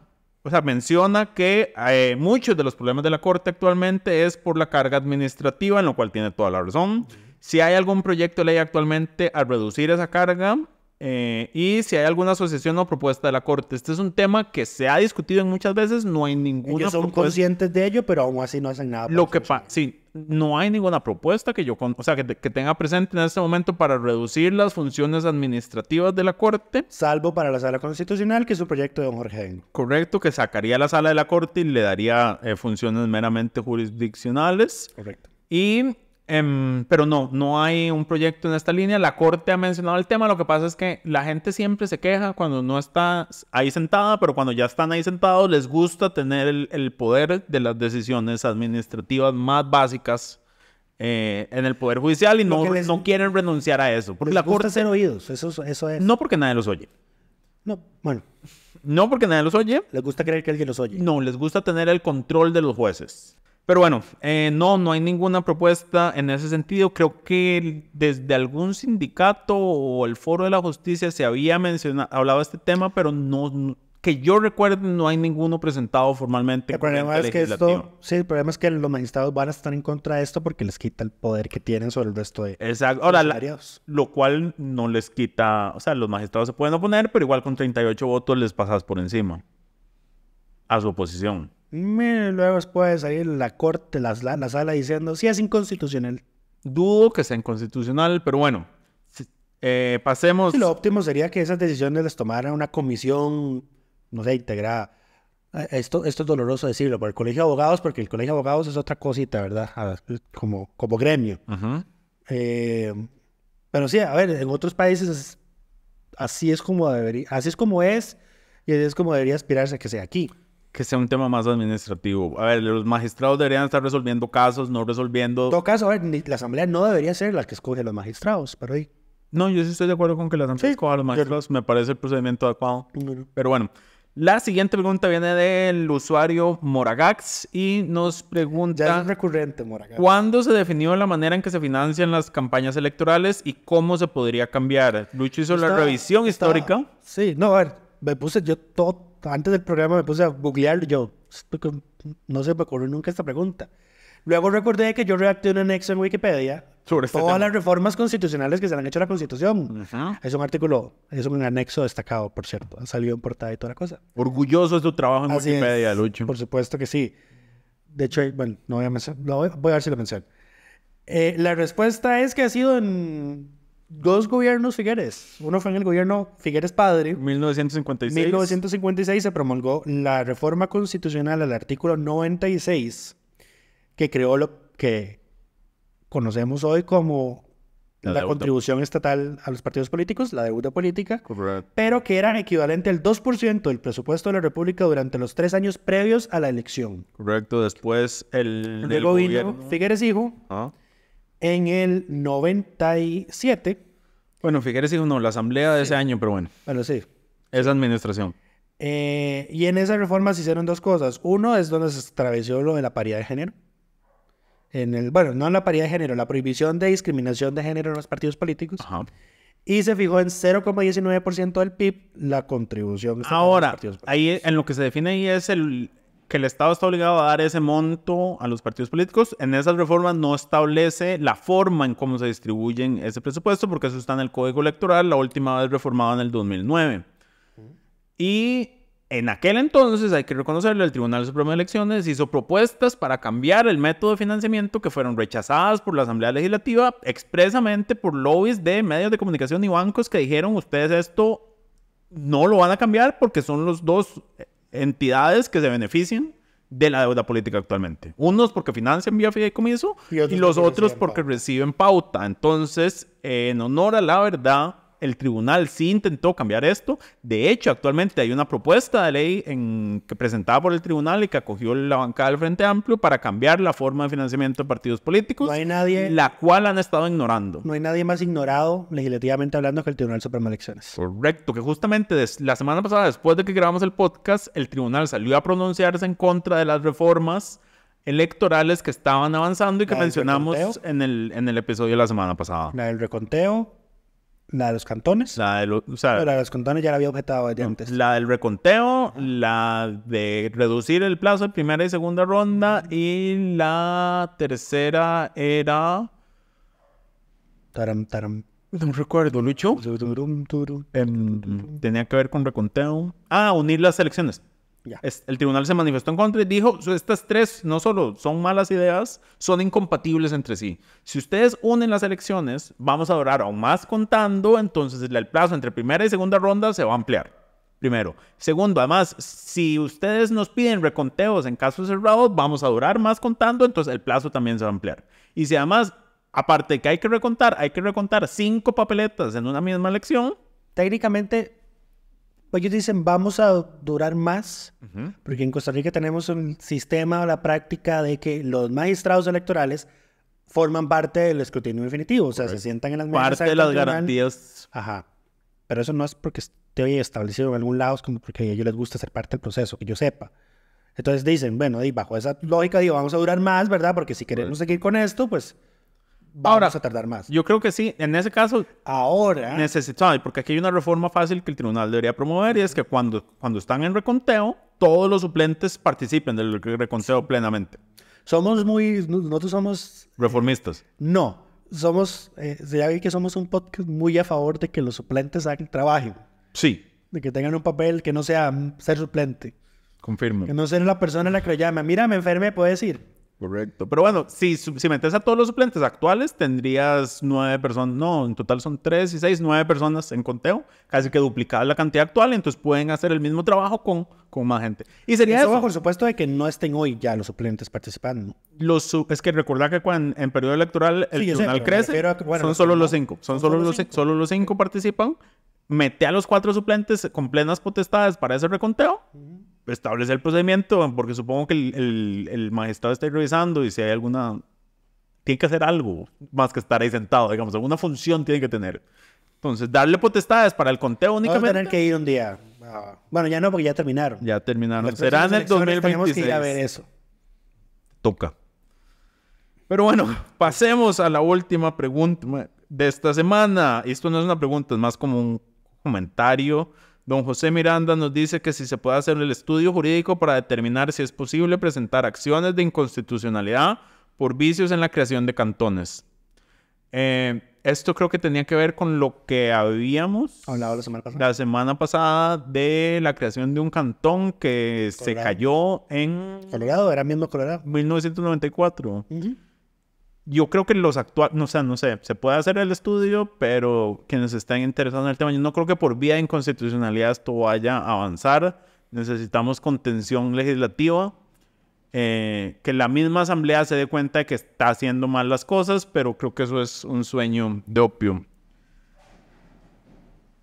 menciona que muchos de los problemas de la Corte actualmente es por la carga administrativa, en lo cual tiene toda la razón. Si hay algún proyecto de ley actualmente a reducir esa carga, y si hay alguna asociación o propuesta de la Corte. Este es un tema que se ha discutido en muchas veces, no hay ninguna Ellos son conscientes de ello, pero aún así no hacen nada. Sí, no hay ninguna propuesta que que tenga presente en este momento para reducir las funciones administrativas de la Corte. Salvo para la Sala Constitucional, que es un proyecto de don Jorge Dengo. Correcto, que sacaría la Sala de la Corte y le daría funciones meramente jurisdiccionales. Correcto. Pero no hay un proyecto en esta línea. La Corte ha mencionado el tema. Lo que pasa es que la gente siempre se queja cuando no está ahí sentada, pero cuando ya están ahí sentados les gusta tener el poder de las decisiones administrativas más básicas en el Poder Judicial y no quieren renunciar a eso. Porque les gusta hacer oídos, eso es. No porque nadie los oye. No porque nadie los oye. Les gusta creer que alguien los oye. No, les gusta tener el control de los jueces. Pero bueno, no hay ninguna propuesta en ese sentido. Creo que desde algún sindicato o el Foro de la Justicia se había hablado de este tema, pero no que yo recuerde, no hay ninguno presentado formalmente. El problema es que el problema es que los magistrados van a estar en contra de esto porque les quita el poder que tienen sobre el resto de Exacto. Ahora, lo cual no les quita, o sea, los magistrados se pueden oponer, pero igual con 38 votos les pasas por encima a su oposición. Luego después salir la corte, la sala diciendo sí es inconstitucional. Dudo que sea inconstitucional, pero bueno, pasemos. Sí, lo óptimo sería que esas decisiones las tomara una comisión, no sé, integrada. Esto es doloroso decirlo por el Colegio de Abogados, porque el Colegio de Abogados es otra cosita, ¿verdad? Como gremio. Pero sí, a ver, en otros países así es como es, y así es como debería aspirarse a que sea aquí. Que sea un tema más administrativo. A ver, los magistrados deberían estar resolviendo casos, no resolviendo... En todo caso, a ver, la asamblea no debería ser la que escoge a los magistrados, pero ahí... No, yo sí estoy de acuerdo con que la asamblea escoja a los magistrados. Me parece el procedimiento adecuado. Pero bueno, la siguiente pregunta viene del usuario Moragax y nos pregunta... Ya es recurrente, Moragax. ¿Cuándo se definió la manera en que se financian las campañas electorales y cómo se podría cambiar? Lucho hizo la revisión histórica. Sí, no, a ver, me puse yo todo... Antes del programa me puse a googlear y yo, no se me ocurrió nunca esta pregunta. Luego recordé que yo redacté un anexo en Wikipedia sobre todas las reformas constitucionales que se le han hecho a la Constitución. Es un artículo, es un anexo destacado, por cierto. Ha salido en portada y toda la cosa. Orgulloso de tu trabajo en Wikipedia, Lucho. Por supuesto que sí. De hecho, bueno, no voy a mencionar, voy a ver si lo menciono. La respuesta es que ha sido en... 2 gobiernos Figueres. Uno fue en el gobierno Figueres padre. 1956. 1956 se promulgó la reforma constitucional al artículo 96, que creó lo que conocemos hoy como la contribución estatal a los partidos políticos, la deuda política. Correcto. Pero que era equivalente al 2% del presupuesto de la República durante los 3 años previos a la elección. Correcto. Después el gobierno Figueres hijo. En el 97. Bueno, Figueres dijo no, la asamblea de ese año, pero bueno. Bueno, sí. Esa administración. Y en esa reforma se hicieron 2 cosas. Uno es donde se estableció lo de la paridad de género. Bueno, no en la paridad de género, la prohibición de discriminación de género en los partidos políticos. Y se fijó en 0,19% del PIB la contribución. Ahora, ahí en lo que se define ahí es que el Estado está obligado a dar ese monto a los partidos políticos. En esas reformas no establece la forma en cómo se distribuyen ese presupuesto, porque eso está en el Código Electoral, la última vez reformado en el 2009. Y en aquel entonces, hay que reconocerlo, el Tribunal Supremo de Elecciones hizo propuestas para cambiar el método de financiamiento que fueron rechazadas por la Asamblea Legislativa expresamente por lobbies de medios de comunicación y bancos que dijeron, ustedes esto no lo van a cambiar porque son los dos entidades que se benefician de la deuda política actualmente. Unos porque financian vía fideicomiso y los otros porque reciben pauta. Entonces, en honor a la verdad, el tribunal sí intentó cambiar esto. De hecho, actualmente hay una propuesta de ley que presentada por el tribunal y que acogió la bancada del Frente Amplio para cambiar la forma de financiamiento de partidos políticos, la cual han estado ignorando. No hay nadie más ignorado, legislativamente hablando, que el Tribunal Supremo de Elecciones. Correcto, que justamente la semana pasada, después de que grabamos el podcast, el tribunal salió a pronunciarse en contra de las reformas electorales que estaban avanzando y que mencionamos en el episodio de la semana pasada. La del reconteo, la de los cantones. Pero la de los cantones ya la había objetado desde antes. La del reconteo, la de reducir el plazo de primera y segunda ronda, y la tercera era... No recuerdo, Lucho. Tenía que ver con reconteo. Unir las elecciones. El tribunal se manifestó en contra y dijo, estas 3 no solo son malas ideas, son incompatibles entre sí. Si ustedes unen las elecciones, vamos a durar aún más contando, entonces el plazo entre primera y segunda ronda se va a ampliar. Primero. Segundo, además, si ustedes nos piden reconteos en casos cerrados, vamos a durar más contando, entonces el plazo también se va a ampliar. Y si además, aparte de que hay que recontar 5 papeletas en una misma elección, técnicamente... Ellos dicen, vamos a durar más, porque en Costa Rica tenemos un sistema o la práctica de que los magistrados electorales forman parte del escrutinio definitivo. O sea, se sientan en las mesas. Parte de las garantías. Ajá. Pero eso no es porque esté establecido en algún lado, es como porque a ellos les gusta ser parte del proceso, que yo sepa. Entonces dicen, bueno, y bajo esa lógica, digo, vamos a durar más, ¿verdad? Porque si queremos seguir con esto, pues vamos a tardar más. Yo creo que sí. En ese caso, ahora necesitamos, porque aquí hay una reforma fácil que el tribunal debería promover y es que cuando están en reconteo, todos los suplentes participen del reconteo plenamente. Nosotros somos... Reformistas. No, ya vi que somos un podcast muy a favor de que los suplentes trabajen. Sí. De que tengan un papel que no sea ser suplente. Confirmo. Que no sea la persona a la que lo llama. Mira, me enfermé, puedes ir. Correcto. Pero bueno, si metes a todos los suplentes actuales, tendrías 9 personas. No, en total son 3 y 6, 9 personas en conteo. Casi que duplicada la cantidad actual. Entonces pueden hacer el mismo trabajo con más gente. Y sería eso. Bajo el supuesto de que no estén hoy ya los suplentes participando. Es que recordad que en periodo electoral el tribunal crece. Son solo los 5. Solo los 5 participan. Mete a los 4 suplentes con plenas potestades para ese reconteo. Establece el procedimiento, porque supongo que el magistrado está revisando y si hay alguna... Tiene que hacer algo más que estar ahí sentado, digamos. Alguna función tiene que tener. Entonces, darle potestades para el conteo únicamente... Vamos a tener que ir un día. Bueno, ya no, porque ya terminaron. Ya terminaron. Será en el 2026. Tenemos que ir a ver eso. Toca. Pero bueno, pasemos a la última pregunta de esta semana. Esto no es una pregunta, es más como un comentario. Don José Miranda nos dice que si se puede hacer el estudio jurídico para determinar si es posible presentar acciones de inconstitucionalidad por vicios en la creación de cantones. Esto creo que tenía que ver con lo que habíamos hablado la semana pasada de la creación de un cantón que se cayó en... ¿Colorado? ¿Era mismo Colorado? 1994. Yo creo que los actuales, no sé, se puede hacer el estudio, pero quienes estén interesados en el tema, yo no creo que por vía de inconstitucionalidad esto vaya a avanzar. Necesitamos contención legislativa, que la misma asamblea se dé cuenta de que está haciendo mal las cosas, pero creo que eso es un sueño de opio.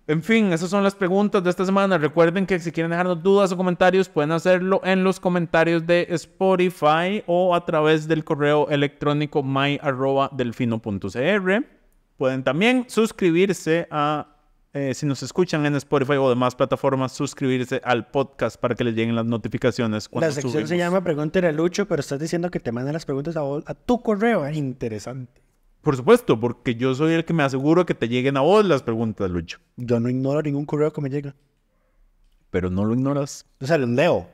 En fin, esas son las preguntas de esta semana. Recuerden que si quieren dejarnos dudas o comentarios, pueden hacerlo en los comentarios de Spotify o a través del correo electrónico my@delfino.cr. Pueden también suscribirse si nos escuchan en Spotify o demás plataformas, suscribirse al podcast para que les lleguen las notificaciones cuando La sección subimos. se llama Pregúntale a Lucho, pero estás diciendo que te mandan las preguntas a tu correo. Es interesante. Por supuesto, porque yo soy el que me aseguro que te lleguen a vos las preguntas, Lucho. Yo no ignoro ningún correo que me llega. Pero no lo ignoras. O sea, los leo.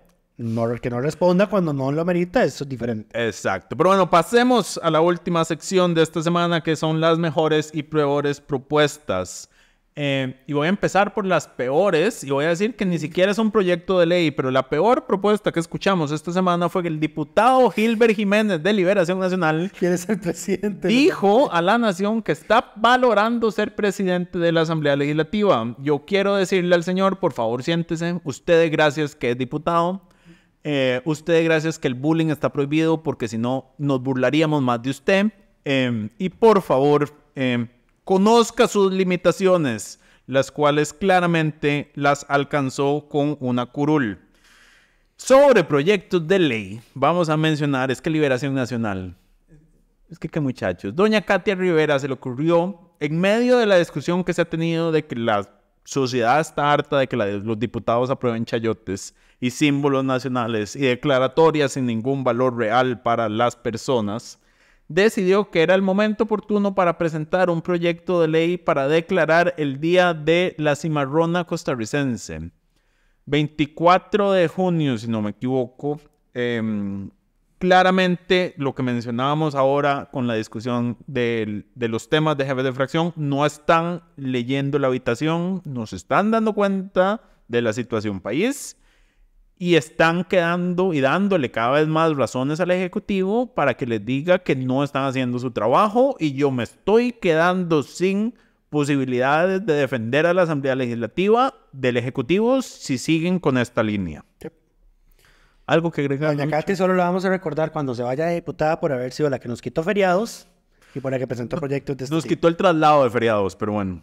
Que no responda cuando no lo amerita, eso es diferente. Exacto. Pero bueno, pasemos a la última sección de esta semana, que son las mejores y peores propuestas. Y voy a empezar por las peores, y voy a decir que ni siquiera es un proyecto de ley, pero la peor propuesta que escuchamos esta semana fue que el diputado Gilbert Jiménez de Liberación Nacional quiere ser presidente. Dijo a la nación que está valorando ser presidente de la Asamblea Legislativa. Yo quiero decirle al señor, por favor, siéntese. Usted, gracias que es diputado. Usted, gracias que el bullying está prohibido, porque si no, nos burlaríamos más de usted. Y por favor... conozca sus limitaciones, las cuales claramente las alcanzó con una curul. Sobre proyectos de ley, vamos a mencionar, es que Liberación Nacional, es que qué muchachos, doña Katia Rivera se le ocurrió, en medio de la discusión que se ha tenido de que la sociedad está harta de que los diputados aprueben chayotes y símbolos nacionales y declaratorias sin ningún valor real para las personas, decidió que era el momento oportuno para presentar un proyecto de ley para declarar el Día de la Cimarrona Costarricense. 24 de junio, si no me equivoco. Claramente, lo que mencionábamos ahora con la discusión de los temas de jefes de fracción, no están leyendo la habitación, nos están dando cuenta de la situación país. Y están quedando y dándole cada vez más razones al Ejecutivo para que les diga que no están haciendo su trabajo, y yo me estoy quedando sin posibilidades de defender a la Asamblea Legislativa del Ejecutivo si siguen con esta línea. Sí. ¿Algo que agregar? Doña Katy solo la vamos a recordar cuando se vaya de diputada por haber sido la que nos quitó feriados y por la que presentó proyectos de este Nos quitó el traslado de feriados, pero bueno.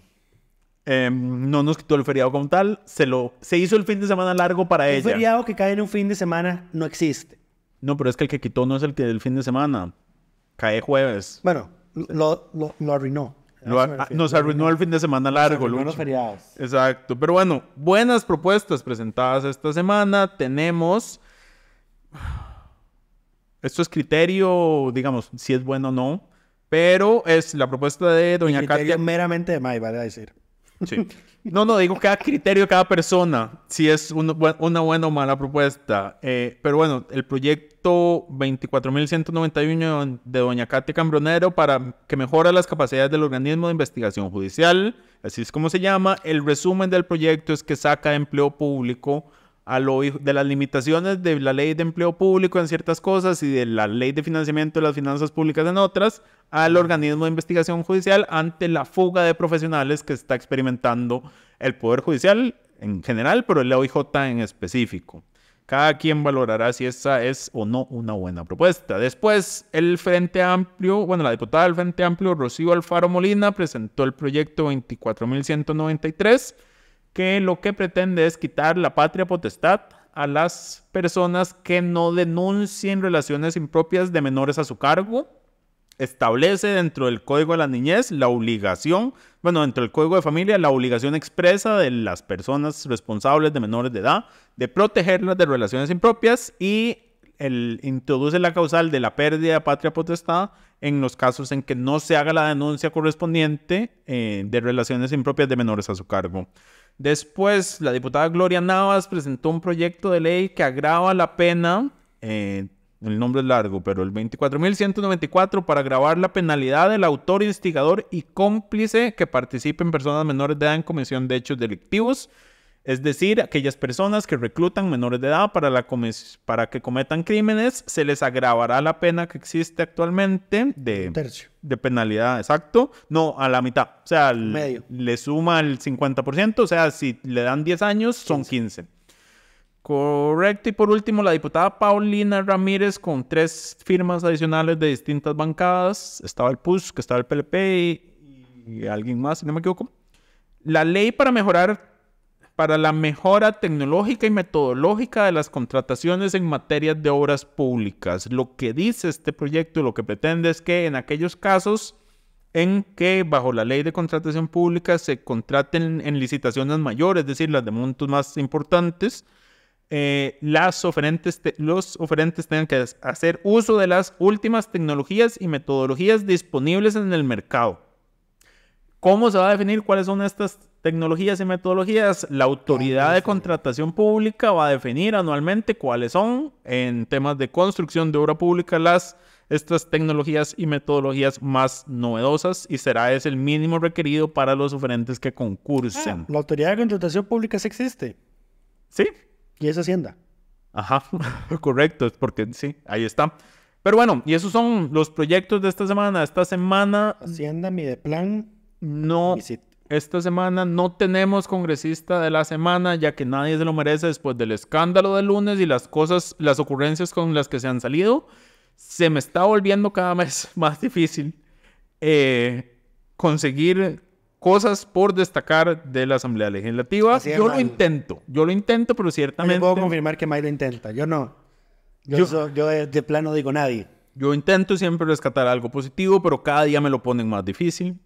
No nos quitó el feriado como tal. Se hizo el fin de semana largo para ella. Un feriado que cae en un fin de semana no existe. No, pero es que el que quitó no es el que del fin de semana. Cae jueves. Bueno, lo arruinó. Nos arruinó el fin de semana largo. Nos los feriados. Exacto. Pero bueno, buenas propuestas presentadas esta semana. Tenemos Esto es criterio, digamos, si es bueno o no, pero es la propuesta de doña Katia. Meramente de May, vale a decir. Sí. No, digo cada criterio de cada persona, si es una buena o mala propuesta. Pero bueno, el proyecto 24.191 de doña Katia Cambronero para que mejora las capacidades del organismo de investigación judicial, así es como se llama. El resumen del proyecto es que saca empleo público de las limitaciones de la ley de empleo público en ciertas cosas y de la ley de financiamiento de las finanzas públicas en otras, al organismo de investigación judicial ante la fuga de profesionales que está experimentando el Poder Judicial en general, pero el OIJ en específico. Cada quien valorará si esa es o no una buena propuesta. Después, el Frente Amplio, la diputada del Frente Amplio, Rocío Alfaro Molina, presentó el proyecto 24.193, que lo que pretende es quitar la patria potestad a las personas que no denuncien relaciones impropias de menores a su cargo. Establece dentro del Código de la Niñez la obligación, dentro del Código de Familia, la obligación expresa de las personas responsables de menores de edad de protegerlas de relaciones impropias y introduce la causal de la pérdida de patria potestad en los casos en que no se haga la denuncia correspondiente de relaciones impropias de menores a su cargo. Después, la diputada Gloria Navas presentó un proyecto de ley que agrava la pena, el nombre es largo, pero el 24.194 para agravar la penalidad del autor, instigador y cómplice que participen personas menores de edad en comisión de hechos delictivos. Es decir, aquellas personas que reclutan menores de edad para que cometan crímenes, se les agravará la pena que existe actualmente de penalidad, exacto, no, a la mitad. O sea, le suma el 50%, o sea, si le dan 10 años, son 15. Correcto, y por último, la diputada Paulina Ramírez con 3 firmas adicionales de distintas bancadas. Estaba el PUS, que estaba el PLP y alguien más, si no me equivoco. La ley para la mejora tecnológica y metodológica de las contrataciones en materia de obras públicas. Lo que dice este proyecto, lo que pretende es que en aquellos casos en que bajo la ley de contratación pública se contraten en licitaciones mayores, es decir, las de montos más importantes, los oferentes tengan que hacer uso de las últimas tecnologías y metodologías disponibles en el mercado. ¿Cómo se va a definir cuáles son estas tecnologías y metodologías? La autoridad de contratación pública va a definir anualmente cuáles son, en temas de construcción de obra pública, estas tecnologías y metodologías más novedosas, y será ese el mínimo requerido para los oferentes que concursen. La autoridad de contratación pública sí existe. Sí. Y es Hacienda. Ajá, correcto, es porque sí, ahí está. Pero bueno, y esos son los proyectos de esta semana. Esta semana... Hacienda, Mideplan... No, esta semana no tenemos congresista de la semana, ya que nadie se lo merece después del escándalo del lunes y las ocurrencias con las que se han salido. Se me está volviendo cada vez más difícil conseguir cosas por destacar de la Asamblea Legislativa. Yo lo intento, pero ciertamente... Yo puedo confirmar que May lo intenta, yo no. Yo de plano digo nadie. Yo intento siempre rescatar algo positivo, pero cada día me lo ponen más difícil.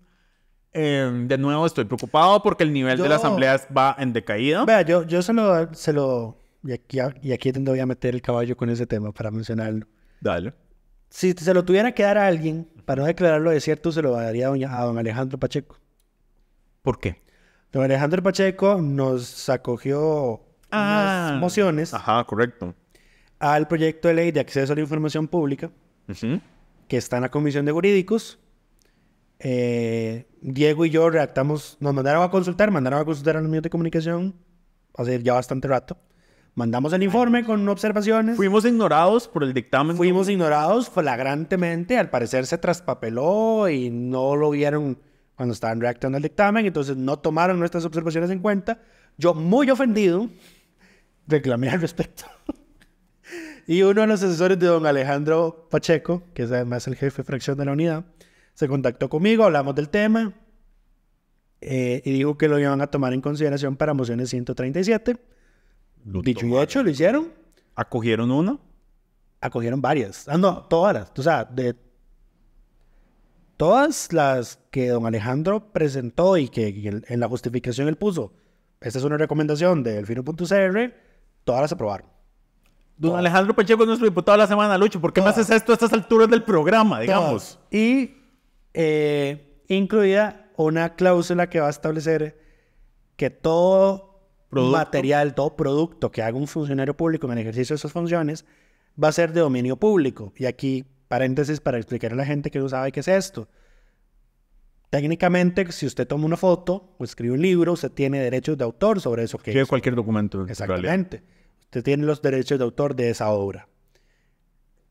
De nuevo estoy preocupado porque el nivel de la asamblea va en decaída. Vea, yo se lo y aquí es donde voy a meter el caballo con ese tema para mencionarlo. Dale. Si se lo tuviera que dar a alguien para no declararlo desierto, se lo daría a don Alejandro Pacheco. ¿Por qué? Don Alejandro Pacheco nos acogió unas mociones. Ajá, correcto. Al proyecto de ley de acceso a la información pública, que está en la Comisión de Jurídicos. Diego y yo redactamos, nos mandaron a consultar a los medios de comunicación hace ya bastante rato. Mandamos el informe con observaciones. Fuimos ignorados por el dictamen. Fuimos ignorados flagrantemente. Al parecer se traspapeló y no lo vieron cuando estaban redactando el dictamen. Entonces no tomaron nuestras observaciones en cuenta. Yo, muy ofendido, reclamé al respecto. Y uno de los asesores de don Alejandro Pacheco, que es además el jefe de fracción de la unidad, se contactó conmigo, hablamos del tema y dijo que lo iban a tomar en consideración para mociones 137. Dicho y hecho, lo hicieron. ¿Acogieron una? Acogieron varias. No, todas. O sea, de todas las que don Alejandro presentó y que en la justificación él puso, esta es una recomendación de Delfino.cr, todas las aprobaron. Don Alejandro Pacheco es nuestro diputado de la semana, Lucho. ¿Por qué me haces esto a estas alturas del programa, digamos? Y incluida una cláusula que va a establecer que todo material, todo producto que haga un funcionario público en el ejercicio de sus funciones va a ser de dominio público. Y aquí, paréntesis para explicar a la gente que no sabe qué es esto. Técnicamente, si usted toma una foto o escribe un libro, usted tiene derechos de autor sobre eso que es. Cualquier documento. Exactamente. Usted tiene los derechos de autor de esa obra.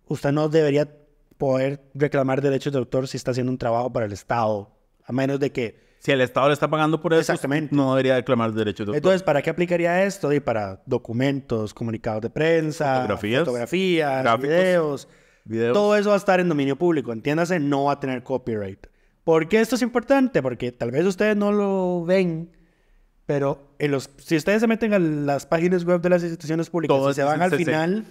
Usted no debería poder reclamar derechos de autor si está haciendo un trabajo para el Estado, a menos de que... Si el Estado le está pagando por eso, exactamente, no debería reclamar derechos de autor. Entonces, ¿para qué aplicaría esto? Y para documentos, comunicados de prensa, fotografías, videos. Todo eso va a estar en dominio público. Entiéndase, no va a tener copyright. ¿Por qué esto es importante? Porque tal vez ustedes no lo ven, pero si ustedes se meten a las páginas web de las instituciones públicas y se van al final,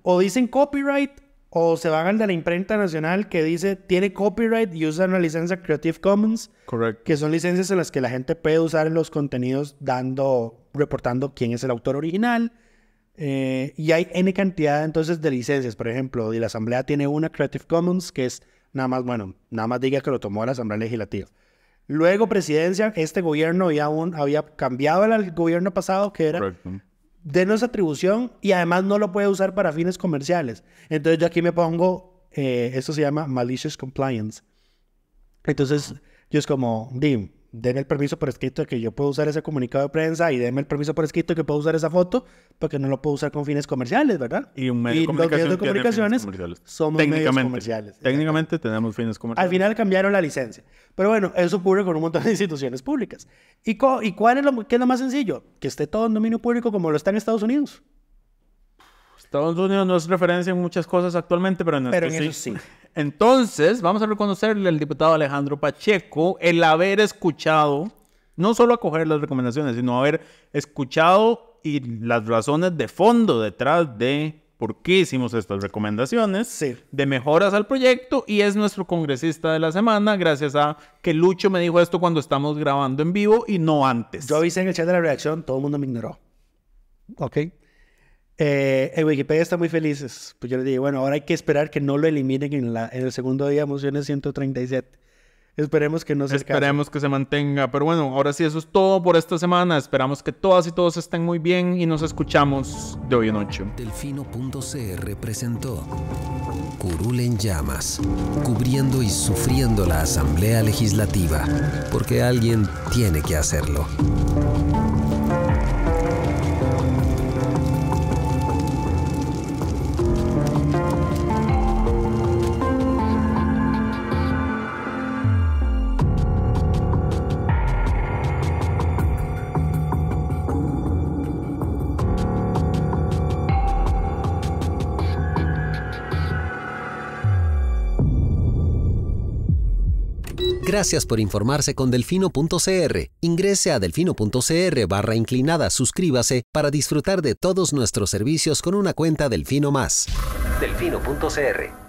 o dicen copyright, o se van al de la imprenta nacional que dice tiene copyright y usan una licencia Creative Commons. Correcto. Que son licencias en las que la gente puede usar los contenidos reportando quién es el autor original. Y hay N cantidad entonces de licencias. Por ejemplo, la Asamblea tiene una Creative Commons que es nada más diga que lo tomó la Asamblea Legislativa. Luego, presidencia, este gobierno había cambiado al gobierno pasado, que era... Correcto. Denos atribución y además no lo puede usar para fines comerciales. Entonces yo aquí me pongo, esto se llama malicious compliance. Entonces yo es como, denme el permiso por escrito de que yo puedo usar ese comunicado de prensa y denme el permiso por escrito de que puedo usar esa foto, porque no lo puedo usar con fines comerciales, ¿verdad? Y un medio los medios de comunicaciones somos medios comerciales. Técnicamente tenemos fines comerciales. Al final cambiaron la licencia. Pero bueno, eso ocurre con un montón de instituciones públicas. ¿Y cuál es qué es lo más sencillo? Que esté todo en dominio público como lo está en Estados Unidos. Estados Unidos no es referencia en muchas cosas actualmente, pero en eso sí. Entonces, vamos a reconocerle al diputado Alejandro Pacheco el haber escuchado, no solo acoger las recomendaciones, sino haber escuchado y las razones de fondo detrás de por qué hicimos estas recomendaciones, de mejoras al proyecto, y es nuestro congresista de la semana, gracias a que Lucho me dijo esto cuando estamos grabando en vivo y no antes. Yo avisé en el chat de la redacción, todo el mundo me ignoró. ¿Ok? En Wikipedia están muy felices. Pues yo les dije, bueno, ahora hay que esperar que no lo eliminen en el segundo día de mociones 137. Esperemos que no se Esperemos que se mantenga. Pero bueno, ahora sí, eso es todo por esta semana. Esperamos que todas y todos estén muy bien y nos escuchamos de hoy en ocho. Delfino.cr presentó Curul en Llamas, cubriendo y sufriendo la Asamblea Legislativa, porque alguien tiene que hacerlo. Gracias por informarse con Delfino.cr. Ingrese a Delfino.cr/inclinada, suscríbase para disfrutar de todos nuestros servicios con una cuenta Delfino Más. Delfino.cr